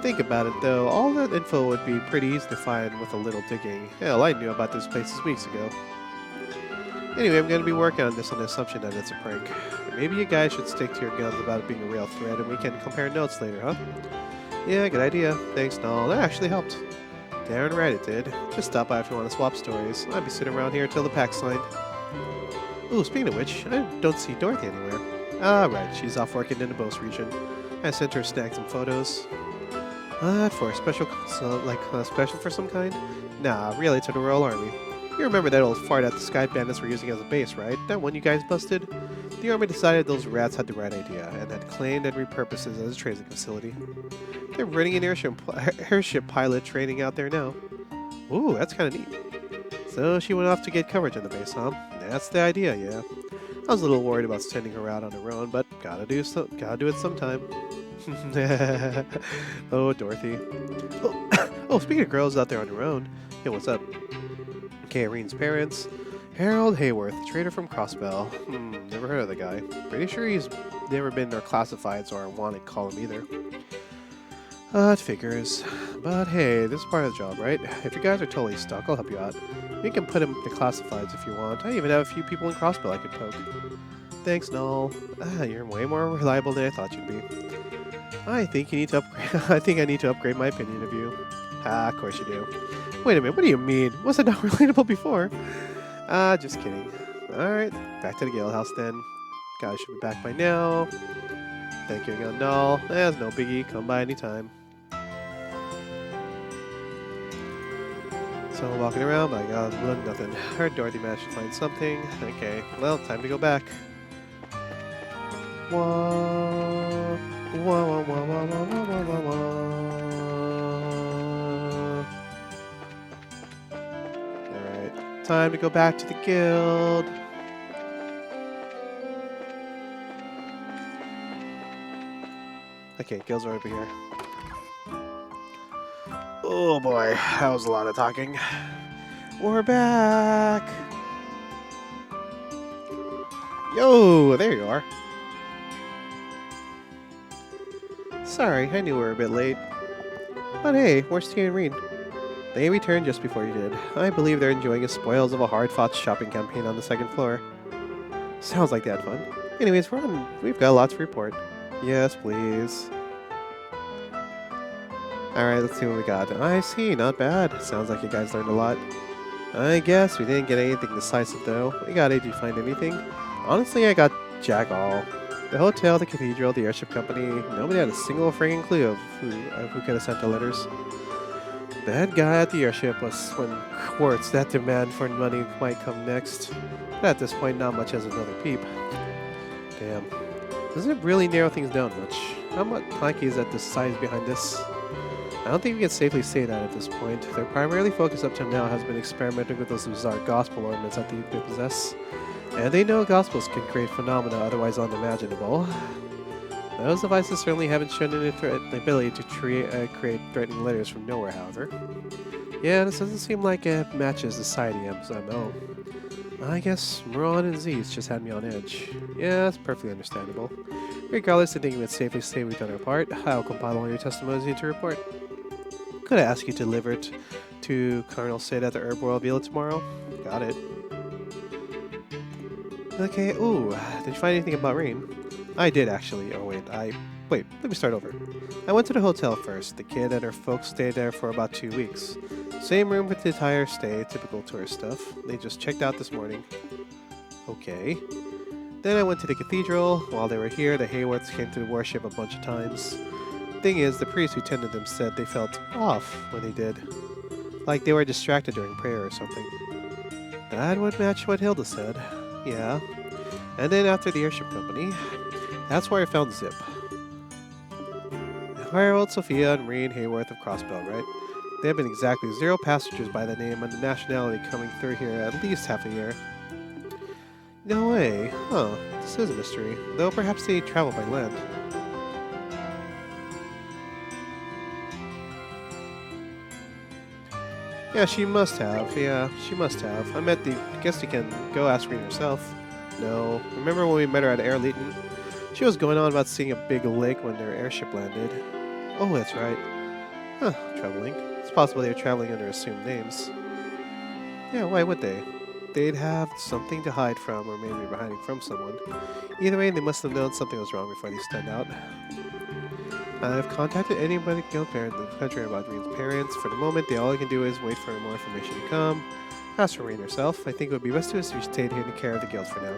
Think about it, though. All that info would be pretty easy to find with a little digging. Hell, I knew about this place weeks ago. Anyway, I'm going to be working on this on the assumption that it's a prank. Maybe you guys should stick to your guns about it being a real threat, and we can compare notes later, huh? Yeah, good idea. Thanks, Noel. That actually helped. Darn right it did. Just stop by if you want to swap stories. I'll be sitting around here until the pack's signed. Ooh, speaking of which, I don't see Dorothy anywhere. Ah, right. She's off working in the Bose region. I sent her snacks and photos. For a special, special for some kind? Nah, really to the Royal Army. You remember that old fart that the Sky Bandits were using as a base, right? That one you guys busted? The Army decided those rats had the right idea, and had claimed and repurposed it as a training facility. They're running an airship pilot training out there now. Ooh, that's kind of neat. So she went off to get coverage on the base, huh? That's the idea, yeah. I was a little worried about sending her out on her own, but gotta do it sometime. Oh, Dorothy. Oh, speaking of girls out there on their own. Hey, what's up? Okay, Irene's parents. Harold Hayworth, trader from Crossbell. Never heard of the guy. Pretty sure he's never been in our classifieds or our wanted column either. It figures. But hey, this is part of the job, right? If you guys are totally stuck, I'll help you out. You can put him in the classifieds if you want. I even have a few people in Crossbell I could poke. Thanks, Null. You're way more reliable than I thought you'd be. I think you need to upgrade. I think I need to upgrade my opinion of you. Of course you do. Wait a minute, what do you mean? Was it not relatable before? Just kidding. Alright, back to the Guild House then. Guys should be back by now. Thank you again, Null. That's no biggie. Come by anytime. So walking around, but I got nothing. Heard Dorothy managed to find something. Okay, well, time to go back. Wah, wah, wah, wah, wah, wah, wah, wah, wah. Alright, time to go back to the guild. Okay, guilds are over here. Oh boy, that was a lot of talking. We're back! Yo, there you are. Sorry, I knew we were a bit late. But hey, where's Tia and Reed? They returned just before you did. I believe they're enjoying the spoils of a hard-fought shopping campaign on the second floor. Sounds like they had fun. Anyways, we've got lots to report. Yes, please. Alright, let's see what we got. I see, not bad. Sounds like you guys learned a lot. I guess we didn't get anything decisive though. Did you find anything? Honestly, I got jack all. The hotel, the cathedral, the airship company, nobody had a single friggin' clue of who could have sent the letters. The head guy at the airship was when Quartz, that demand for money might come next. But at this point, not much has another peep. Damn. Doesn't it really narrow things down much? How much planky is at the size behind this? I don't think we can safely say that at this point. Their primary focus up to now has been experimenting with those bizarre gospel ornaments that they possess. And they know gospels can create phenomena otherwise unimaginable. Those devices certainly haven't shown any ability to create threatening letters from nowhere, however. Yeah, this doesn't seem like it matches the society MO. I guess Moran and Z's just had me on edge. Yeah, that's perfectly understandable. Regardless, I think we would safely say we've done our part. I'll compile all your testimonies into a report. Could I ask you to deliver it to Colonel Sid at the Herb World Villa tomorrow? Got it. Okay, ooh, did you find anything about Rain? I did actually. Oh wait, let me start over. I went to the hotel first. The kid and her folks stayed there for about 2 weeks. Same room with the entire stay, typical tourist stuff. They just checked out this morning. Okay. Then I went to the cathedral. While they were here, the Hayworths came to worship a bunch of times. Thing is, the priest who tended them said they felt off when they did. Like they were distracted during prayer or something. That would match what Hilda said. Yeah. And then after the airship company, that's where I found Zip. Harold, Sophia, and Maureen Hayworth of Crossbell, right? There have been exactly 0 passengers by the name and the nationality coming through here at least half a year. No way. Huh. This is a mystery. Though perhaps they travel by land. Yeah, she must have. I guess you can go ask Reen herself. No. Remember when we met her at Air Leeton? She was going on about seeing a big lake when their airship landed. Oh, that's right. Huh, troubling. It's possible they were traveling under assumed names. Yeah, why would they? They'd have something to hide from, or maybe were hiding from someone. Either way, they must have known something was wrong before they stand out. I've contacted anybody guild parent in the country about Reen's parents. For the moment, all I can do is wait for more information to come. As for Reen herself, I think it would be best to if she stayed here to care of the guild for now.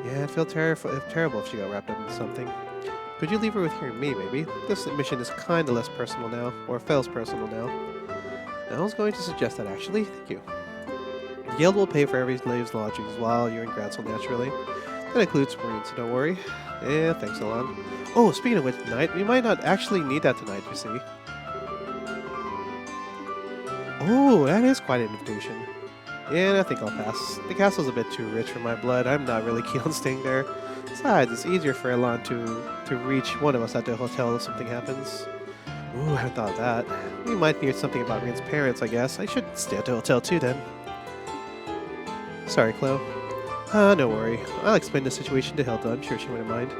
Yeah, I'd feel terrible if she got wrapped up in something. Could you leave her with her and me, maybe? This mission is kinda less personal now, or feels personal now. I was going to suggest that actually. Thank you. The guild will pay for every slave's lodgings while you're in Gradsville, naturally. That includes Marine, so don't worry. Yeah, thanks, Alon. Oh, speaking of which, tonight, we might not actually need that tonight, you see. Oh, that is quite an invitation. Yeah, I think I'll pass. The castle's a bit too rich for my blood. I'm not really keen on staying there. Besides, it's easier for Alon to reach one of us at the hotel if something happens. Ooh, I hadn't thought of that. We might hear something about Reen's parents, I guess. I should stay at the hotel too, then. Sorry, Chloe. No worry. I'll explain the situation to Hilda. I'm sure she wouldn't mind.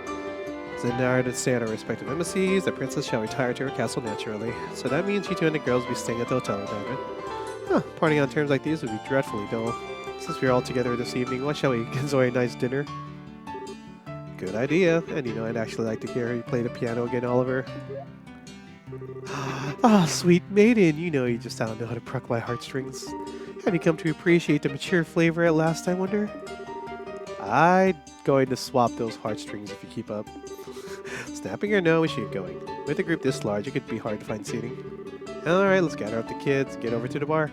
Zenar to stay at our respective embassies. The princess shall retire to her castle naturally. So that means you two and the girls will be staying at the hotel, David. Huh, partying on terms like these would be dreadfully dull. Since we're all together this evening, why shall we enjoy a nice dinner? Good idea. And you know, I'd actually like to hear you play the piano again, Oliver. Ah, sweet maiden, you know you just don't know how to pluck my heartstrings. Have you come to appreciate the mature flavor at last, I wonder? I'm going to swap those heartstrings if you keep up. Snapping or no, we should get going. With a group this large, it could be hard to find seating. Alright, let's gather up the kids, get over to the bar.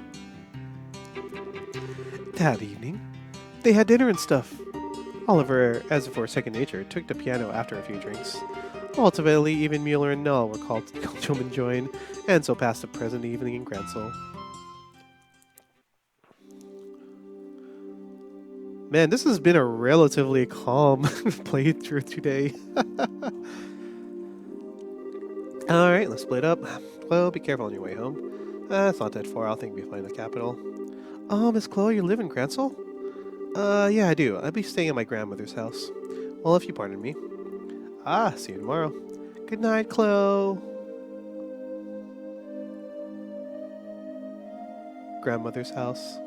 That evening, they had dinner and stuff. Oliver, as for second nature, took the piano after a few drinks. Ultimately, even Mueller and Null were called to come and join, and so passed the present evening in Gransel. Man, this has been a relatively calm playthrough today. Alright, let's split up. Well, be careful on your way home. It's not that far. I'll think we'll be fine in the capital. Oh, Miss Chloe, you live in Gransel? Yeah, I do. I'll be staying at my grandmother's house. Well, if you pardon me. Ah, see you tomorrow. Good night, Chloe. Grandmother's house.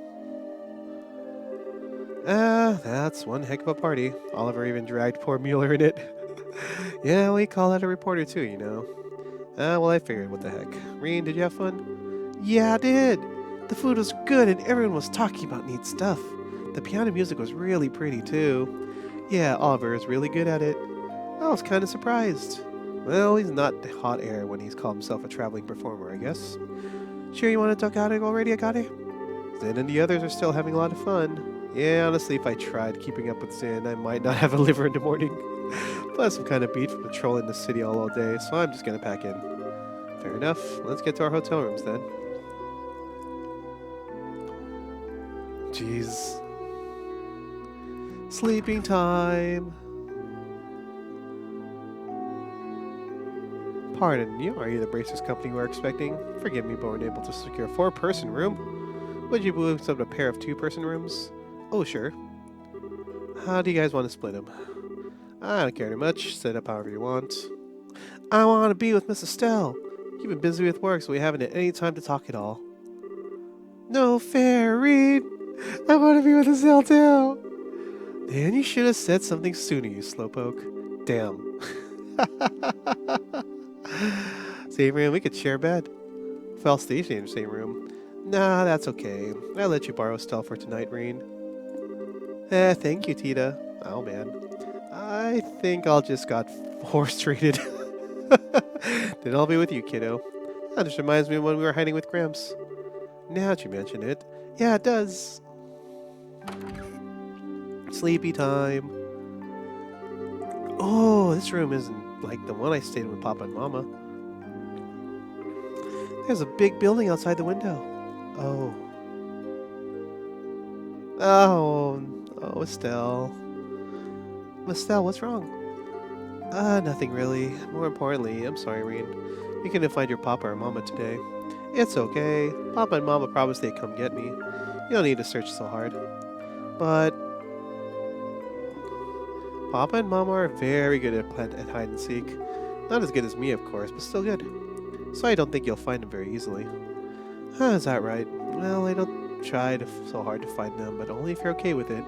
That's one heck of a party. Oliver even dragged poor Mueller in it. Yeah, we call that a reporter too, you know. Well, I figured, what the heck. Reen, did you have fun? Yeah, I did. The food was good and everyone was talking about neat stuff. The piano music was really pretty too. Yeah, Oliver is really good at it. I was kind of surprised. Well, he's not hot air when he's called himself a traveling performer, I guess. Sure you want to talk out it already, Akane? Zin and the others are still having a lot of fun. Yeah, honestly, if I tried keeping up with Zin, I might not have a liver in the morning. Plus, I'm kind of beat from patrolling the city all day, so I'm just gonna pack in. Fair enough. Let's get to our hotel rooms then. Jeez. Sleeping time. Pardon you, are you the Bracers company we're expecting? Forgive me, but we're unable to secure a 4-person room. Would you move some a pair of 2-person rooms? Oh, sure. How do you guys want to split them? I don't care too much. Set up however you want. I want to be with Miss Estelle. You've been busy with work, so we haven't had any time to talk at all. No fair, Reed. I want to be with Estelle too. Then you should have said something sooner, you slowpoke. Damn. Same room, we could share a bed. Fell stationed in the same room. Nah, that's okay. I'll let you borrow Estelle for tonight, Reen. Thank you, Tita. Oh, man. I think I'll just got horse-traded. Then I'll be with you, kiddo. That just reminds me of when we were hiding with Gramps. Now that you mention it. Yeah, it does. Sleepy time. Oh, this room isn't like the one I stayed in with Papa and Mama. There's a big building outside the window. Oh. Oh, Estelle. Estelle, what's wrong? Nothing really. More importantly, I'm sorry, Reen. You couldn't find your Papa or Mama today. It's okay. Papa and Mama promised they'd come get me. You don't need to search so hard. But Papa and Mama are very good at hide and seek. Not as good as me, of course, but still good. So I don't think you'll find them very easily. Is that right? Well, I don't try so hard to find them, but only if you're okay with it.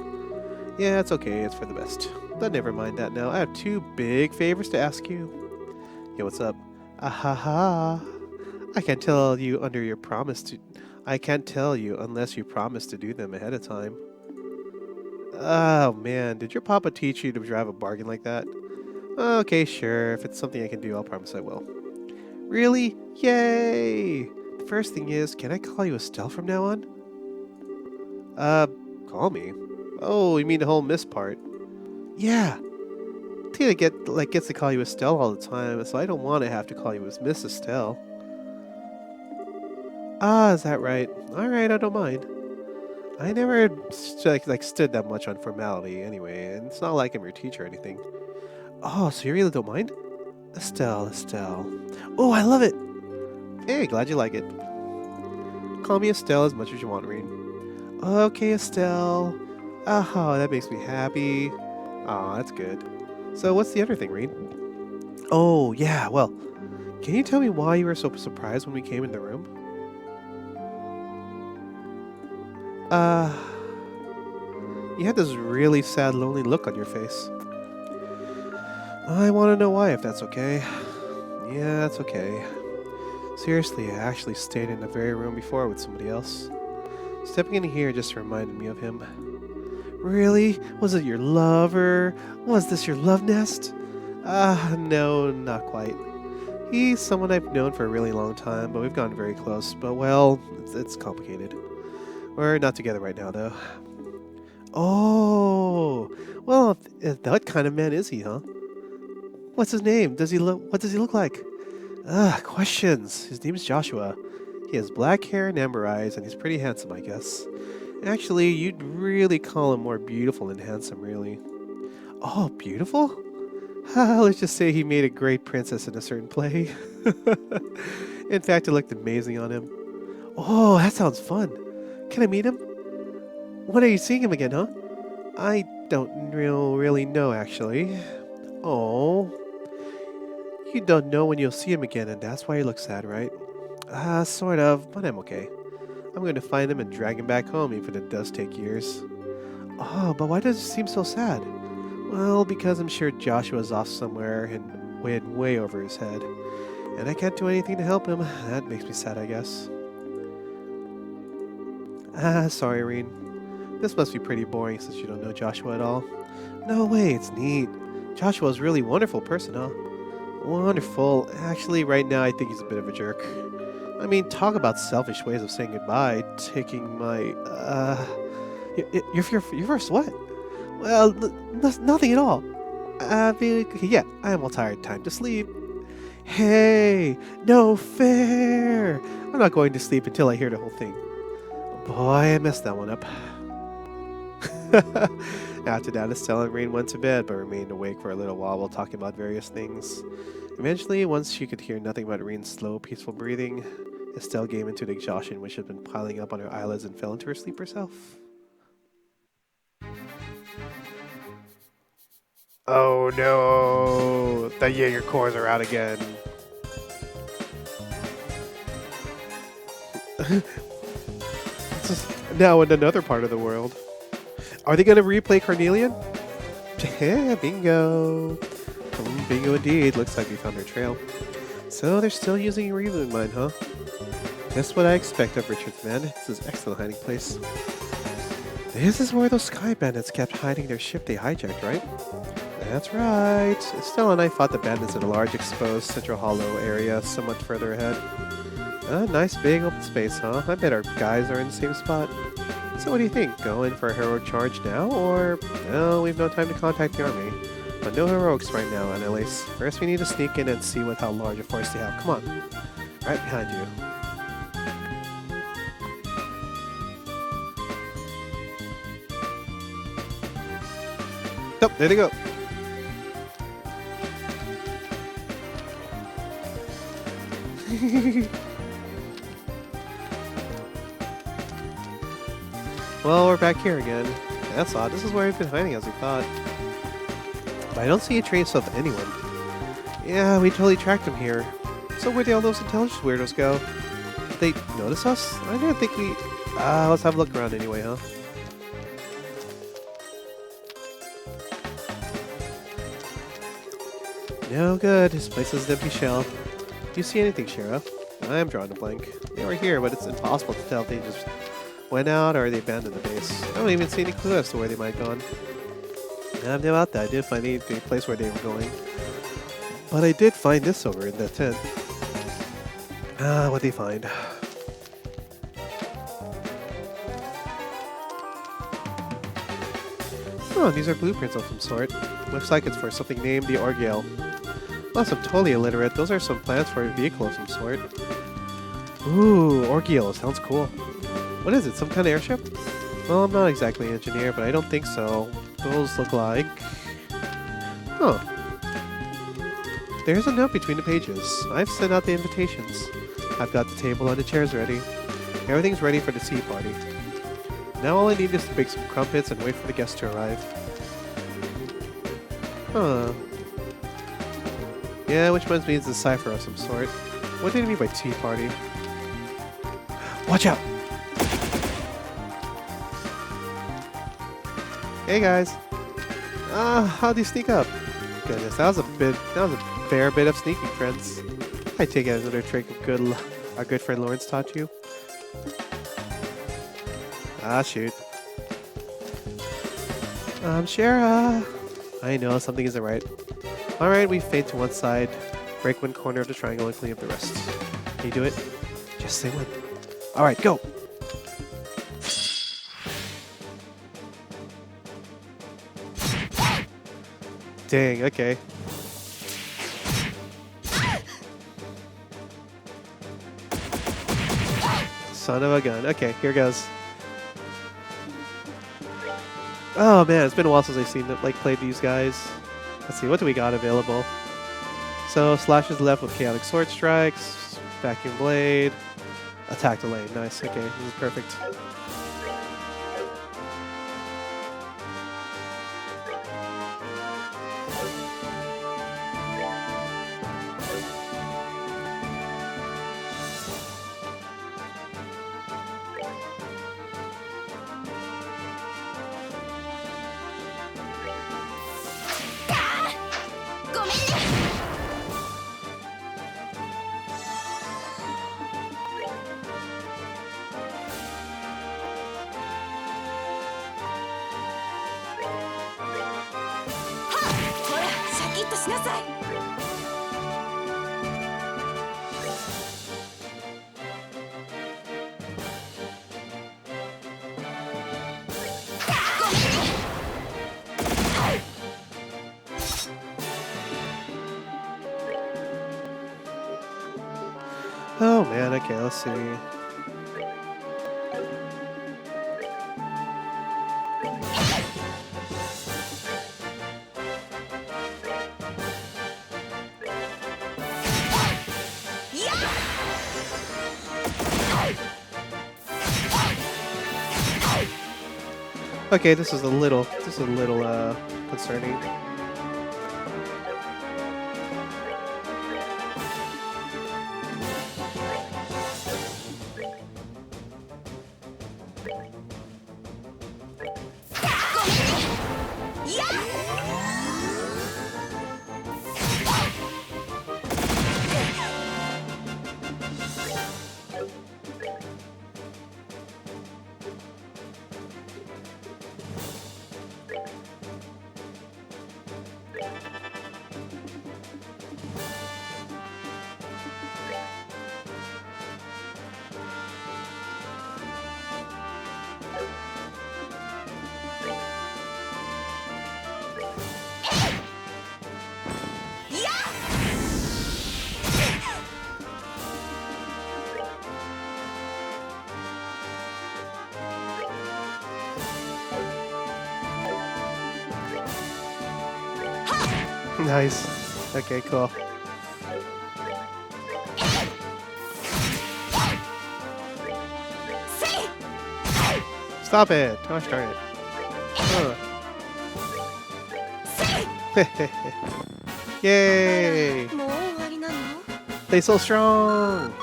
Yeah, it's okay. It's for the best. But never mind that now. I have 2 big favors to ask you. Yo, what's up? Ahaha. I can't tell you under your promise to... I can't tell you unless you promise to do them ahead of time. Oh, man. Did your papa teach you to drive a bargain like that? Okay, sure. If it's something I can do, I'll promise I will. Really? Yay! The first thing is, can I call you Estelle from now on? Call me? Oh, you mean the whole miss part? Yeah. Tina gets to call you Estelle all the time, so I don't want to have to call you as Miss Estelle. Ah, is that right? Alright, I don't mind. I never stood that much on formality anyway, and it's not like I'm your teacher or anything. Oh, so you really don't mind? Estelle, Estelle. Oh, I love it! Hey, glad you like it. Call me Estelle as much as you want, Reen. Okay, Estelle. Oh, that makes me happy. Aw, that's good. So what's the other thing, Reen? Oh, yeah, well, can you tell me why you were so surprised when we came in the room? You had this really sad, lonely look on your face. I want to know why, if that's okay. Yeah, that's okay. Seriously, I actually stayed in the very room before with somebody else. Stepping in here just reminded me of him. Really? Was it your lover? Was this your love nest? No, not quite. He's someone I've known for a really long time, but we've gotten very close. But, well, it's complicated. We're not together right now, though. Oh, well, that kind of man is he, huh? What's his name? What does he look like? Questions. His name's Joshua. He has black hair and amber eyes, and he's pretty handsome, I guess. Actually, you'd really call him more beautiful than handsome, really. Oh, beautiful? Let's just say he made a great princess in a certain play. In fact, it looked amazing on him. Oh, that sounds fun. Can I meet him? When are you seeing him again, huh? I don't really know, actually. Oh. You don't know when you'll see him again, and that's why you look sad, right? Sort of, but I'm okay. I'm going to find him and drag him back home, even if it does take years. Oh, but why does it seem so sad? Well, because I'm sure Joshua's off somewhere and way over his head. And I can't do anything to help him. That makes me sad, I guess. Sorry, Reen. This must be pretty boring since you don't know Joshua at all. No way, it's neat. Joshua's a really wonderful person, huh? Wonderful. Actually, right now I think he's a bit of a jerk. I mean, talk about selfish ways of saying goodbye. Taking my, Your first what? Well, nothing at all. Yeah, I'm all tired. Time to sleep. Hey, no fair. I'm not going to sleep until I hear the whole thing. Boy, I messed that one up. After that, Estelle and Rain went to bed, but remained awake for a little while talking about various things. Eventually, once she could hear nothing but Rain's slow, peaceful breathing, Estelle gave into the exhaustion which had been piling up on her eyelids and fell into her sleep herself. Oh no! The Jaeger cores are out again. Now in another part of the world. Are they going to replay Carnelian? Yeah, bingo. Bingo indeed. Looks like we found their trail. So they're still using Reboot Mine, huh? Just what I expect of Richard's men. It's his excellent hiding place. This is where those Sky Bandits kept hiding their ship they hijacked, right? That's right. Estelle and I fought the bandits in a large exposed Central Hollow area somewhat further ahead. A nice big open space, huh? I bet our guys are in the same spot. So what do you think? Go in for a heroic charge now, or... No, we've no time to contact the army. But no heroics right now, Annalise. First we need to sneak in and see how large a force they have. Come on. Right behind you. Oh, there they go. Well, we're back here again. That's odd. This is where we've been hiding as we thought. But I don't see a trace of anyone. Yeah, we totally tracked them here. So where did all those intelligence weirdos go? Did they notice us? I didn't think we... let's have a look around anyway, huh? No good. This place is an empty shell. Do you see anything, Sheriff? I'm drawing a blank. They were here, but it's impossible to tell if they just went out or they abandoned the base. I don't even see any clue as to where they might have gone. I'm about that. I didn't find any place where they were going. But I did find this over in the tent. What'd they find? Oh, these are blueprints of some sort. Looks like it's for something named the Orgale. Unless I'm totally illiterate, those are some plans for a vehicle of some sort. Ooh, Orgale, sounds cool. What is it, some kind of airship? Well, I'm not exactly an engineer, but I don't think so. Those look like... Huh. There's a note between the pages. I've sent out the invitations. I've got the table and the chairs ready. Everything's ready for the tea party. Now all I need is to bake some crumpets and wait for the guests to arrive. Huh. Yeah, which reminds me it's a cipher of some sort. What did he mean by tea party? Watch out! Hey guys! How'd you sneak up? Goodness, that was a fair bit of sneaking, friends. I take it as another trick of our good friend Lawrence taught you. Ah, shoot. Shara! I know, something isn't right. Alright, we fade to one side, break one corner of the triangle and clean up the rest. Can you do it? Just say when. Alright, go! Dang, okay. Son of a gun. Okay, here goes. Oh man, it's been a while since I've seen it, played these guys. Let's see, what do we got available? So, Slash is left with Chaotic Sword Strikes, Vacuum Blade, Attack Delay. Nice, okay, this is perfect. Oh man, okay, let's see. Okay, this is a little concerning. Nice. Okay, cool. Stop it! Gosh darn it. Yay! They so strong!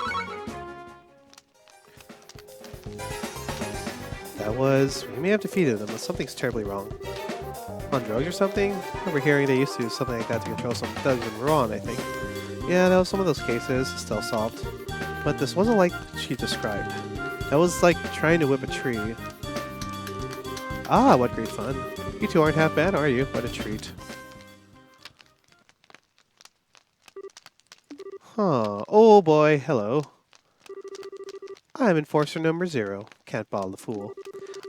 That was... We may have defeated them, but something's terribly wrong. On drugs or something? I remember hearing they used to do something like that to control some thugs in Iran, I think. Yeah, that was some of those cases, still solved. But this wasn't like she described. That was like trying to whip a tree. Ah, what great fun. You two aren't half bad, are you? What a treat. Huh. Oh boy, hello. I'm Enforcer number 0. Can't bottle the fool.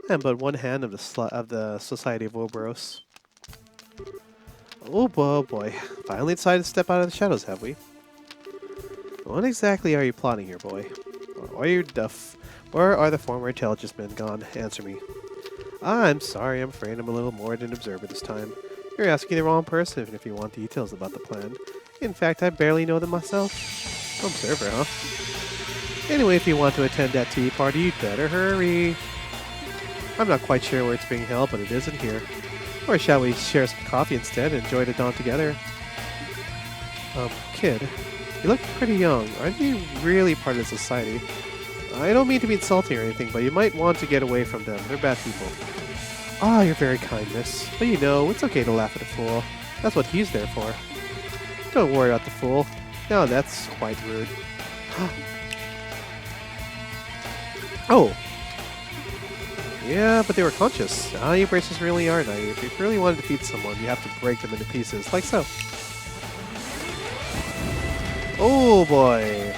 I am but one hand of the Society of Ouroboros. Oh boy. Finally decided to step out of the shadows, have we? What exactly are you plotting here, boy? Where are the former intelligence men gone? Answer me. I'm sorry, I'm afraid I'm a little more than an observer this time. You're asking the wrong person if you want details about the plan. In fact, I barely know them myself. Observer, huh? Anyway, if you want to attend that tea party, you'd better hurry. I'm not quite sure where it's being held, but it isn't here. Or shall we share some coffee instead and enjoy the dawn together? Kid, you look pretty young. Aren't you really part of society? I don't mean to be insulting or anything, but you might want to get away from them. They're bad people. Ah, you're very kind, miss. But you know, it's okay to laugh at a fool. That's what he's there for. Don't worry about the fool. Now that's quite rude. Oh! Yeah, but they were conscious. Ah, you bracers really are naive. If you really want to defeat someone, you have to break them into pieces, like so. Oh boy!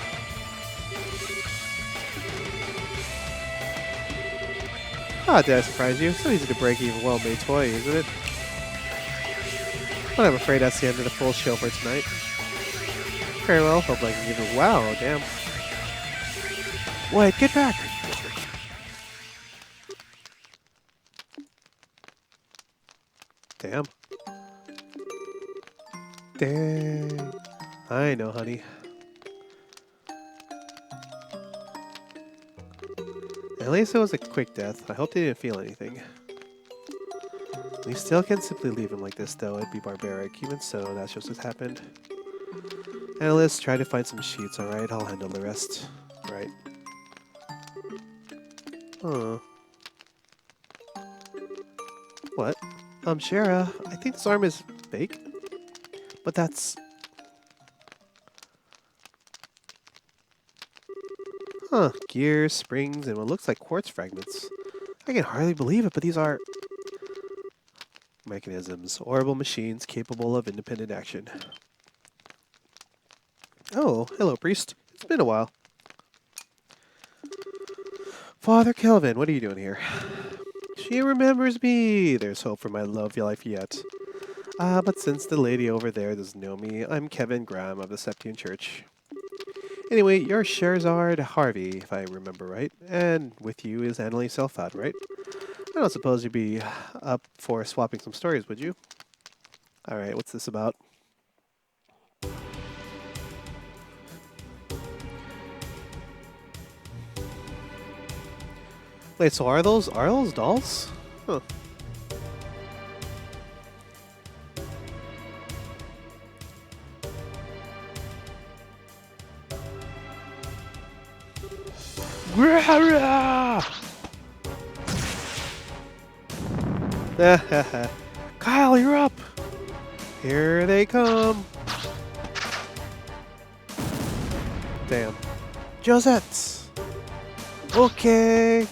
Ah, did I surprise you? So easy to break even well-made toy, isn't it? But I'm afraid that's the end of the full show for tonight. Very well, hope I can give it. Wow, damn. Wait, get back! Damn. Dang. I know, honey. At least it was a quick death. I hope they didn't feel anything. We still can't simply leave him like this, though. It'd be barbaric. Even so, that's just what happened. Analyst, try to find some sheets, alright? I'll handle the rest. Right. Huh. What? Shara, I think this arm is fake. But that's... Huh. Gears, springs, and what looks like quartz fragments. I can hardly believe it, but these are... mechanisms. Horrible machines capable of independent action. Oh, hello, priest. It's been a while. Father Kelvin, what are you doing here? She remembers me. There's hope for my love life yet. But since the lady over there doesn't know me, I'm Kevin Graham of the Septian Church. Anyway, you're Sherzard Harvey, if I remember right. And with you is Annalise Selfat, right? I don't suppose you'd be up for swapping some stories, would you? Alright, what's this about? Wait, so are those dolls? Huh. Kyle, you're up! Here they come! Damn. Josette! Okay!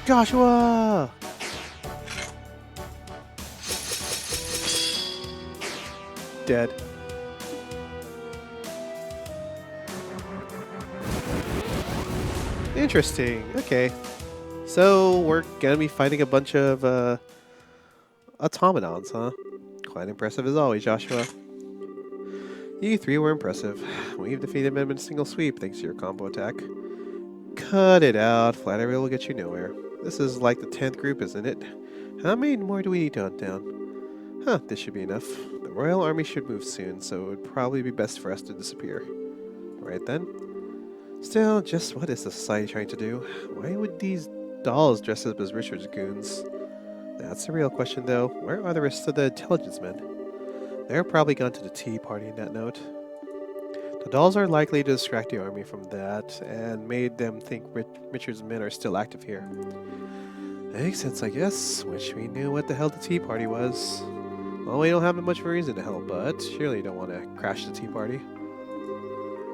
Joshua! Dead. Interesting. Okay. So, we're gonna be fighting a bunch of, automatons, huh? Quite impressive as always, Joshua. You three were impressive. We've defeated them in a single sweep thanks to your combo attack. Cut it out. Flattery will get you nowhere. This is like the 10th group, isn't it? How many more do we need to hunt down? Huh, this should be enough. The Royal Army should move soon, so it would probably be best for us to disappear. Right then. Still, just what is the society trying to do? Why would these dolls dress up as Richard's goons? That's the real question, though. Where are the rest of the intelligence men? They're probably gone to the tea party in that note. The dolls are likely to distract the army from that, and made them think Richard's men are still active here. Makes sense, I guess. Wish we knew what the hell the tea party was. Well, we don't have much of a reason to help, but surely you don't want to crash the tea party.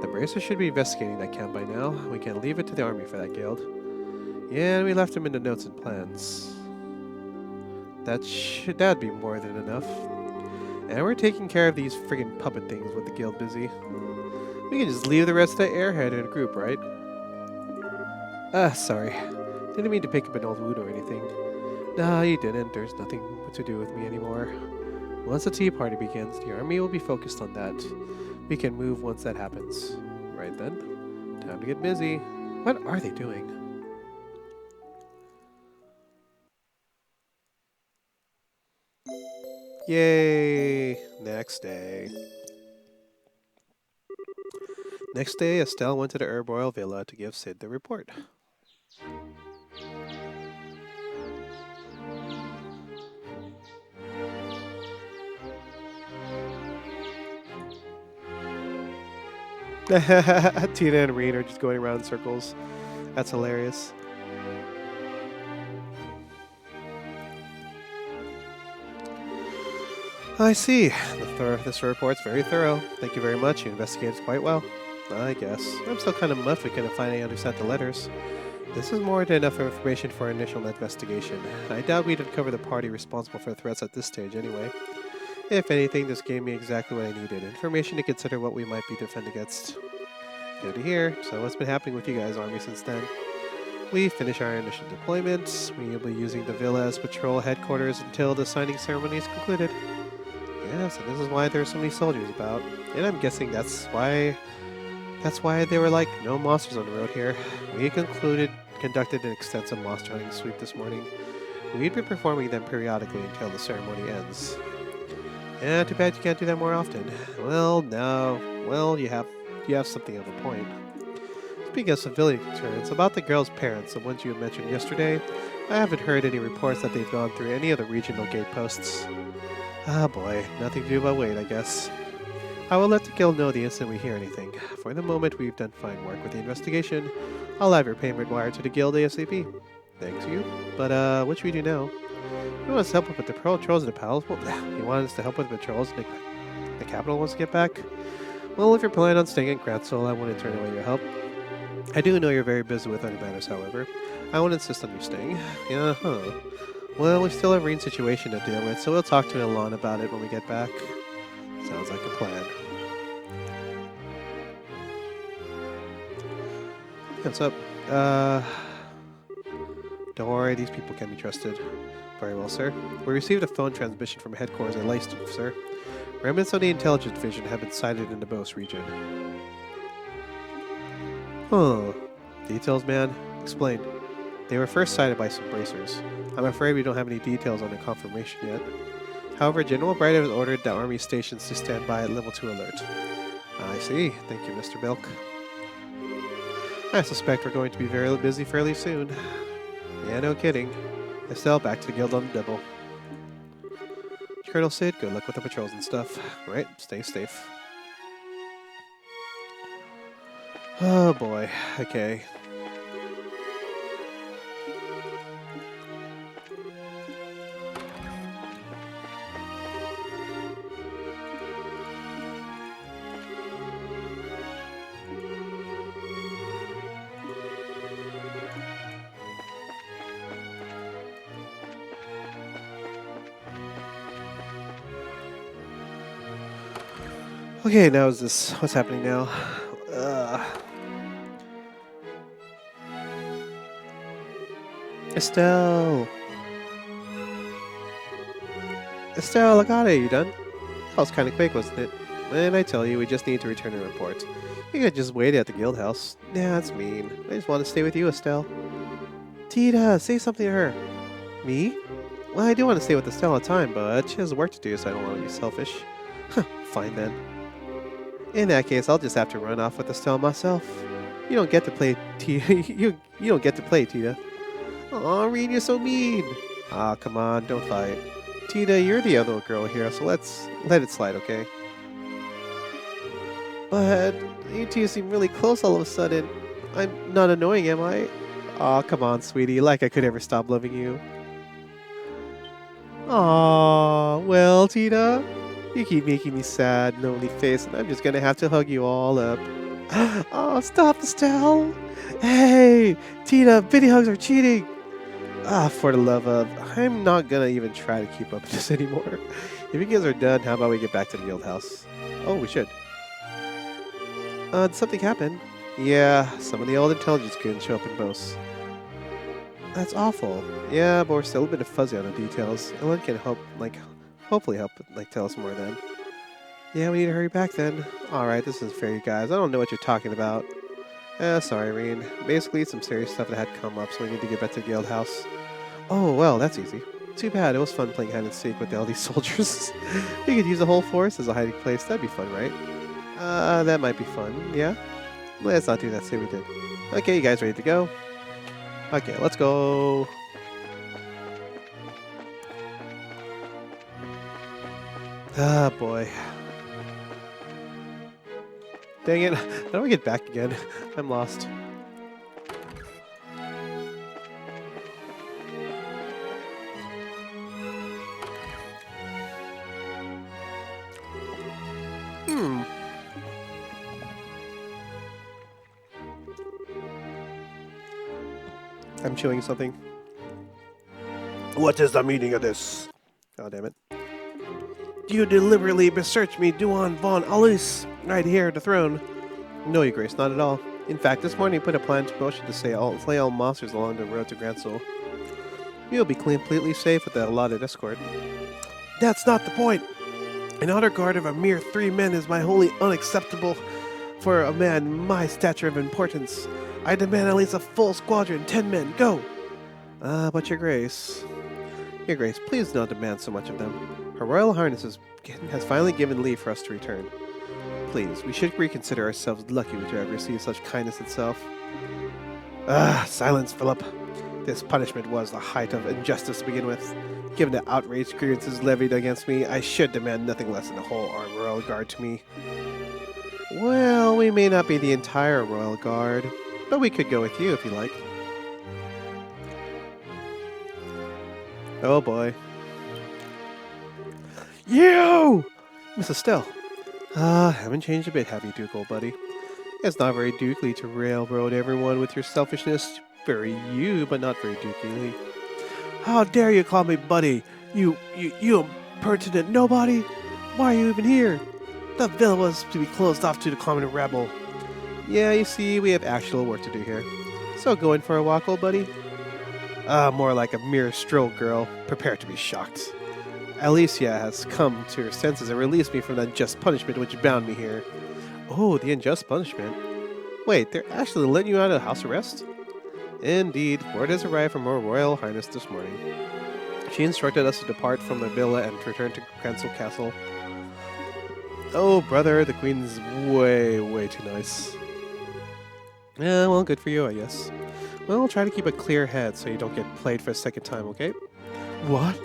The Bracers should be investigating that camp by now. We can leave it to the army for that guild. Yeah, we left them in the notes and plans. That'd be more than enough. And we're taking care of these friggin' puppet things with the guild busy. We can just leave the rest of the airhead in a group, right? Sorry. Didn't mean to pick up an old wound or anything. Nah, you didn't. There's nothing to do with me anymore. Once the tea party begins, the army will be focused on that. We can move once that happens. Right then. Time to get busy. What are they doing? Yay! Next day. Next day, Estelle went to the Herb Royal Villa to give Sid the report. Tina and Reed are just going around in circles. That's hilarious. I see. This report's very thorough. Thank you very much. You investigated quite well. I guess. I'm still kind of miffed we couldn't find any other set of letters. This is more than enough information for our initial investigation. I doubt we'd uncover the party responsible for the threats at this stage anyway. If anything, this gave me exactly what I needed. Information to consider what we might be defend against. Good to hear. So what's been happening with you guys, Army, since then? We finish our initial deployment. We will be using the villa as patrol headquarters until the signing ceremony is concluded. Yes, and this is why there are so many soldiers about. And I'm guessing that's why they were like, no monsters on the road here. We conducted an extensive monster hunting sweep this morning. We'd be performing them periodically until the ceremony ends. Yeah, too bad you can't do that more often. Well, no. Well, you have something of a point. Speaking of civilian concerns, about the girl's parents, the ones you mentioned yesterday, I haven't heard any reports that they've gone through any of the regional gate posts. Ah boy, nothing to do but wait, I guess. I will let the guild know the instant we hear anything. For the moment, we've done fine work with the investigation. I'll have your payment wired to the guild ASAP. Thanks you. But, what should we do now? You want us to help with the patrols in the palace? Well, you want us to help with the patrols in the capital once we get back? Well, if you're planning on staying in Gratzl, I wouldn't turn away your help. I do know you're very busy with other matters, however. I won't insist on your staying. Yeah, huh. Well, we still have Reen's situation to deal with, so we'll talk to Ilan about it when we get back. Sounds like a plan. What's up? Don't worry, these people can be trusted. Very well, sir. We received a phone transmission from headquarters at Leicester, sir. Remnants of the intelligence division have been sighted in the Bose region. Huh. Details, man? Explain. They were first sighted by some bracers. I'm afraid we don't have any details on the confirmation yet. However, General Bright has ordered the army stations to stand by at level 2 alert. I see. Thank you, Mr. Bilk. I suspect we're going to be very busy fairly soon. Yeah, no kidding. Estelle, back to the guild on the double. Colonel Sid, good luck with the patrols and stuff. Right, stay safe. Oh boy, okay. Okay, now is this... What's happening now? Estelle! Estelle, I got it. You done? That was kind of quick, wasn't it? And I tell you, we just need to return a report. You could just wait at the guild house. Nah, that's mean. I just want to stay with you, Estelle. Tita, say something to her. Me? Well, I do want to stay with Estelle all the time, but she has work to do, so I don't want to be selfish. Fine then. In that case, I'll just have to run off with Estelle myself. You don't get to play, Tita. you don't get to play, Tita. Aw, Reed, you're so mean. Ah, come on, don't fight. Tita, you're the other girl here, so let's let it slide, okay? But you two seem really close all of a sudden. I'm not annoying, am I? Aw, come on, sweetie, like I could ever stop loving you. Aw, well, Tita, you keep making me sad, lonely face, and I'm just gonna have to hug you all up. Oh, stop, Estelle! Hey, Tita, bitty hugs are cheating! Ah, for the love of... I'm not gonna even try to keep up with this anymore. If you guys are done, how about we get back to the guild house? Oh, we should. Did something happen? Yeah, some of the old intelligence couldn't show up in both. That's awful. Yeah, but we're still a bit fuzzy on the details. Ellen can help, hopefully help, tell us more then. Yeah, we need to hurry back then. Alright, this isn't fair, you guys. I don't know what you're talking about. Sorry, Reen. Basically, some serious stuff that had come up, so we need to get back to the guild house. Oh, well, that's easy. Too bad. It was fun playing hide and seek with all these soldiers. We could use the whole forest as a hiding place. That'd be fun, right? That might be fun. Yeah? Let's not do that. Say we did. Okay, you guys ready to go? Okay, let's go. Ah, boy. Dang it. How do I get back again? I'm lost. I'm chewing something. What is the meaning of this? Oh, damn it. You deliberately besearch me, Duan von Alice, right here at the throne. No, Your Grace, not at all. In fact, this morning I put a plan to motion to slay all monsters along the road to Grand Soul. You'll be completely safe with the allotted escort. That's not the point. An honor guard of a mere 3 men is my wholly unacceptable for a man my stature of importance. I demand at least a full squadron, 10 men, go! But Your Grace... Your Grace, please do not demand so much of them. Her Royal Highness has finally given leave for us to return. Please, we should reconsider ourselves lucky to have received such kindness itself. Silence, Philip. This punishment was the height of injustice to begin with. Given the outraged grievances levied against me, I should demand nothing less than the whole armed Royal Guard to me. Well, we may not be the entire Royal Guard, but we could go with you if you like. Oh boy. You! Miss Estelle. Haven't changed a bit, have you, Duke, old buddy? It's not very dukely to railroad everyone with your selfishness. Very you, but not very dukely. How dare you call me buddy? You impertinent nobody? Why are you even here? The villa was to be closed off to the common rabble. Yeah, you see, we have actual work to do here. So going for a walk, old buddy? More like a mere stroll, girl. Prepare to be shocked. Alicia has come to her senses and released me from the unjust punishment which bound me here. Oh, the unjust punishment? Wait, they're actually letting you out of house arrest? Indeed, word has arrived from Her Royal Highness this morning. She instructed us to depart from the villa and return to Cransel Castle. Oh, brother, the Queen's way, way too nice. Yeah, well, good for you, I guess. Well, try to keep a clear head so you don't get played for a second time, okay? What?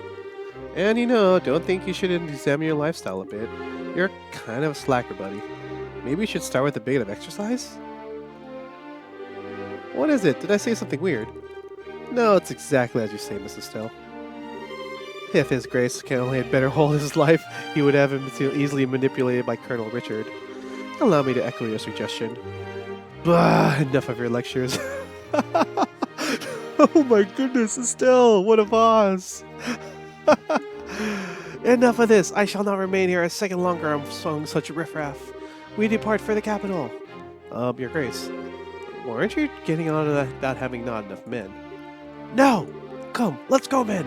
And don't think you should examine your lifestyle a bit. You're kind of a slacker, buddy. Maybe you should start with a bit of exercise? What is it? Did I say something weird? No, it's exactly as you say, Mrs. Stell. If His Grace can only had better hold his life, he would have him easily manipulated by Colonel Richard. Allow me to echo your suggestion. Bah, enough of your lectures. Oh my goodness, Estelle, what a boss! Enough of this. I shall not remain here a second longer among such riffraff. We depart for the capital. Your Grace, weren't you getting on about having not enough men? No! Come, let's go, men!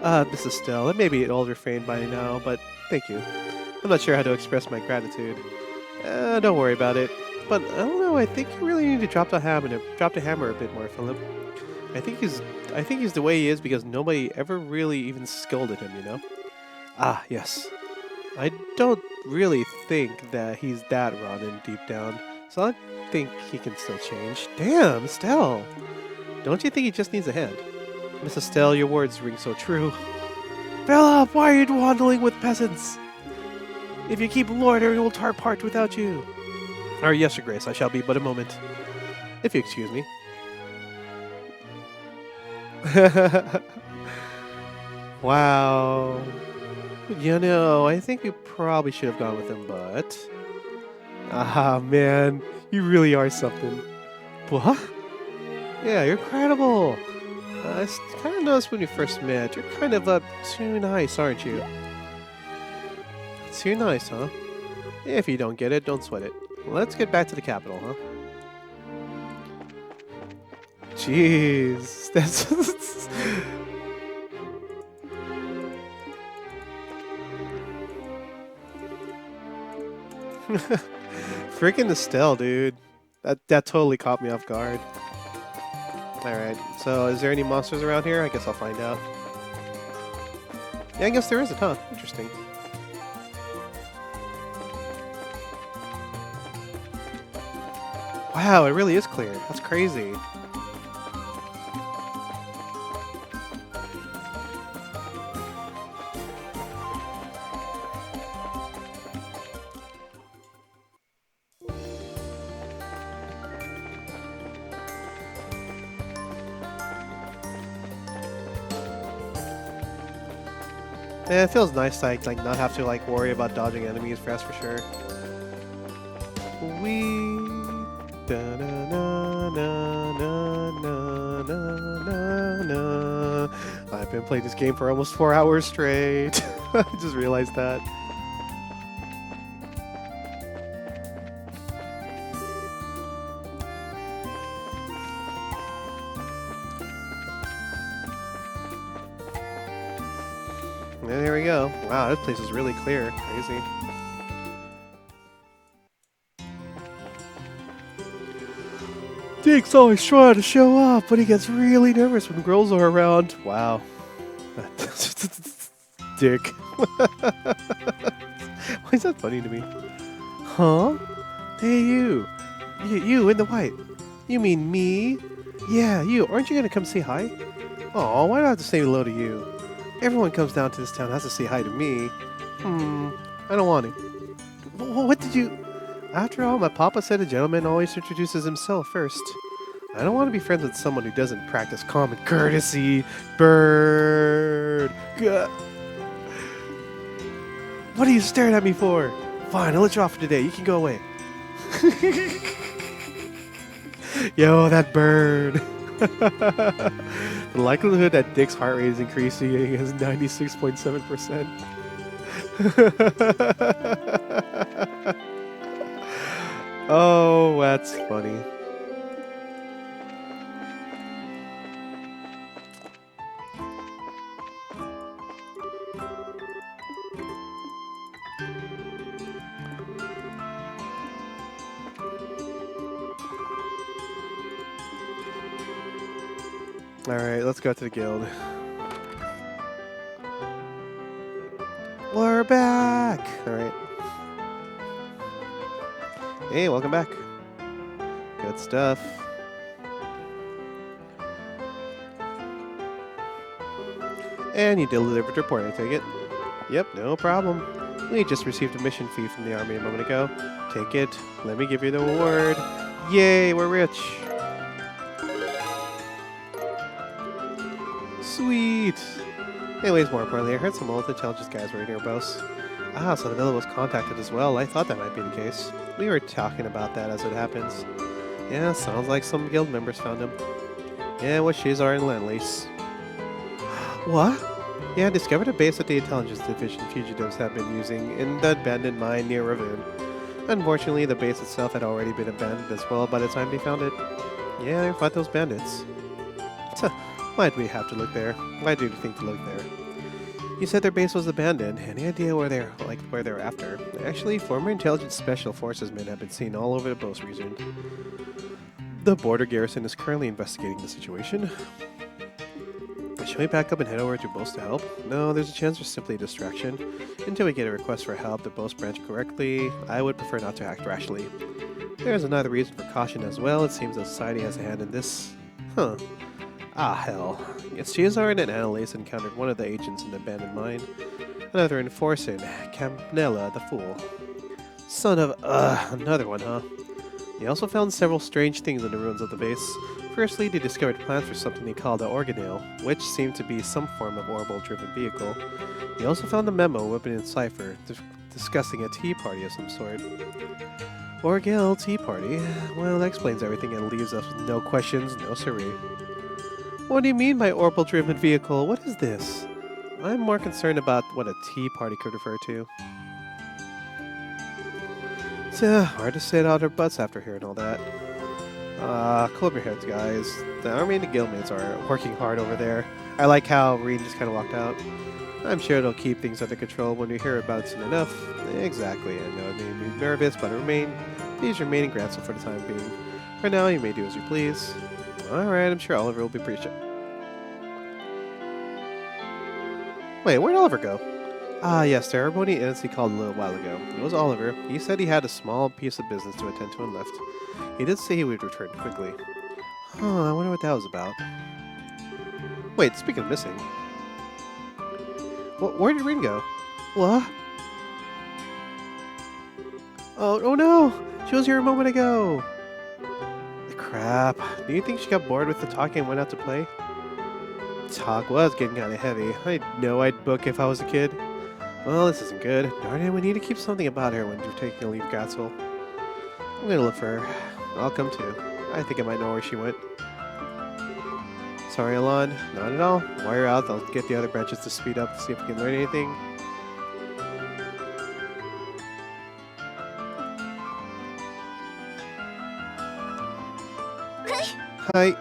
Mrs. Stell, it may be an old refrain by now, but thank you. I'm not sure how to express my gratitude. Don't worry about it. But I don't know. I think you really need to drop the hammer a bit more, Philip. I think he's the way he is because nobody ever really even scolded him. Ah, yes. I don't really think that he's that rotten deep down, so I think he can still change. Damn, Stell. Don't you think he just needs a hand? Mrs. Stell, your words ring so true. Philip, why are you dawdling with peasants? If you keep loitering, we'll part without you. Yes, Your Grace, I shall be but a moment. If you excuse me. Wow. I think we probably should have gone with him, but... Ah, man, you really are something. What? Yeah, you're incredible. I kind of noticed when we first met, you're kind of too nice, aren't you? Too nice, huh? If you don't get it, don't sweat it. Let's get back to the capital, huh? Jeez, that's... Freaking Estelle, dude. That totally caught me off guard. Alright, so is there any monsters around here? I guess I'll find out. Yeah, I guess there isn't, huh? Interesting. Wow, it really is clear. That's crazy. Yeah, it feels nice to like not have to like worry about dodging enemies, that's for sure. I've been playing this game for almost 4 hours straight. I just realized that. And there we go. Wow, this place is really clear. Crazy. Dick's always trying to show off, but he gets really nervous when girls are around. Wow. Dick. Why is that funny to me? Huh? Hey, you. You in the white. You mean me? Yeah, you. Aren't you going to come say hi? Aw, why do I have to say hello to you? Everyone comes down to this town has to say hi to me. I don't want to. What did you... After all, my papa said a gentleman always introduces himself first. I don't want to be friends with someone who doesn't practice common courtesy. Bird! Gah. What are you staring at me for? Fine, I'll let you off for today. You can go away. Yo, that bird! The likelihood that Dick's heart rate is increasing is 96.7%. Oh, that's funny. Alright, let's go to the guild. We're back! Alright. Hey, welcome back. Good stuff. And you delivered a report, I take it? Yep, no problem. We just received a mission fee from the army a moment ago. Take it. Let me give you the reward. Yay, we're rich! Sweet! Anyways, more importantly, I heard some old intelligence guys were nearabouts. Ah, so the villa was contacted as well. I thought that might be the case. We were talking about that as it happens. Yeah, sounds like some guild members found him. Yeah, wishes are in Lend-Lease. What? Yeah, I discovered a base that the intelligence division fugitives have been using in the abandoned mine near Ravine. Unfortunately, the base itself had already been abandoned as well by the time they found it. Yeah, they fought those bandits. Why'd we have to look there? Why do you think to look there? You said their base was abandoned. Any idea where they're after? Actually, former intelligence special forces men have been seen all over the Bose region. The border garrison is currently investigating the situation. Should we back up and head over to Bose to help? No, there's a chance there's simply a distraction. Until we get a request for help to Bose branch correctly, I would prefer not to act rashly. There's another reason for caution as well. It seems that society has a hand in this. Huh. Ah, hell. Yes, Cesar and Annalise encountered one of the agents in the abandoned mine. Another enforcer, Campanella the Fool. Son of... another one, huh? They also found several strange things in the ruins of the base. Firstly, they discovered plans for something they called the Organelle, which seemed to be some form of orbital-driven vehicle. They also found a memo written in cipher discussing a tea party of some sort. Organelle tea party? Well, that explains everything and leaves us with no questions, no siree. What do you mean by orbital-driven vehicle? What is this? I'm more concerned about what a tea party could refer to. It's hard to sit on their butts after hearing all that. Cool up your heads, guys. The army and the guildmates are working hard over there. I like how Reen just kind of walked out. I'm sure it'll keep things under control when we hear about it soon enough. Exactly, I know it made me nervous, but please remain in Gransel for the time being. For now, you may do as you please. Alright, I'm sure Oliver will be pretty sure. Wait, where'd Oliver go? Ah, yes, the ceremony Nancy called a little while ago. It was Oliver. He said he had a small piece of business to attend to and left. He did say he would return quickly. Huh, I wonder what that was about. Wait, speaking of missing. Where did Rin go? What? Oh no! She was here a moment ago! Crap. Do you think she got bored with the talking and went out to play? Talk was getting kind of heavy. I know I'd book if I was a kid. Well, this isn't good. Darn it, we need to keep something about her when you're taking a leave, Gatzel. I'm gonna look for her. I'll come too. I think I might know where she went. Sorry, Alon. Not at all. While you're out, I'll get the other branches to speed up to see if we can learn anything. Hi.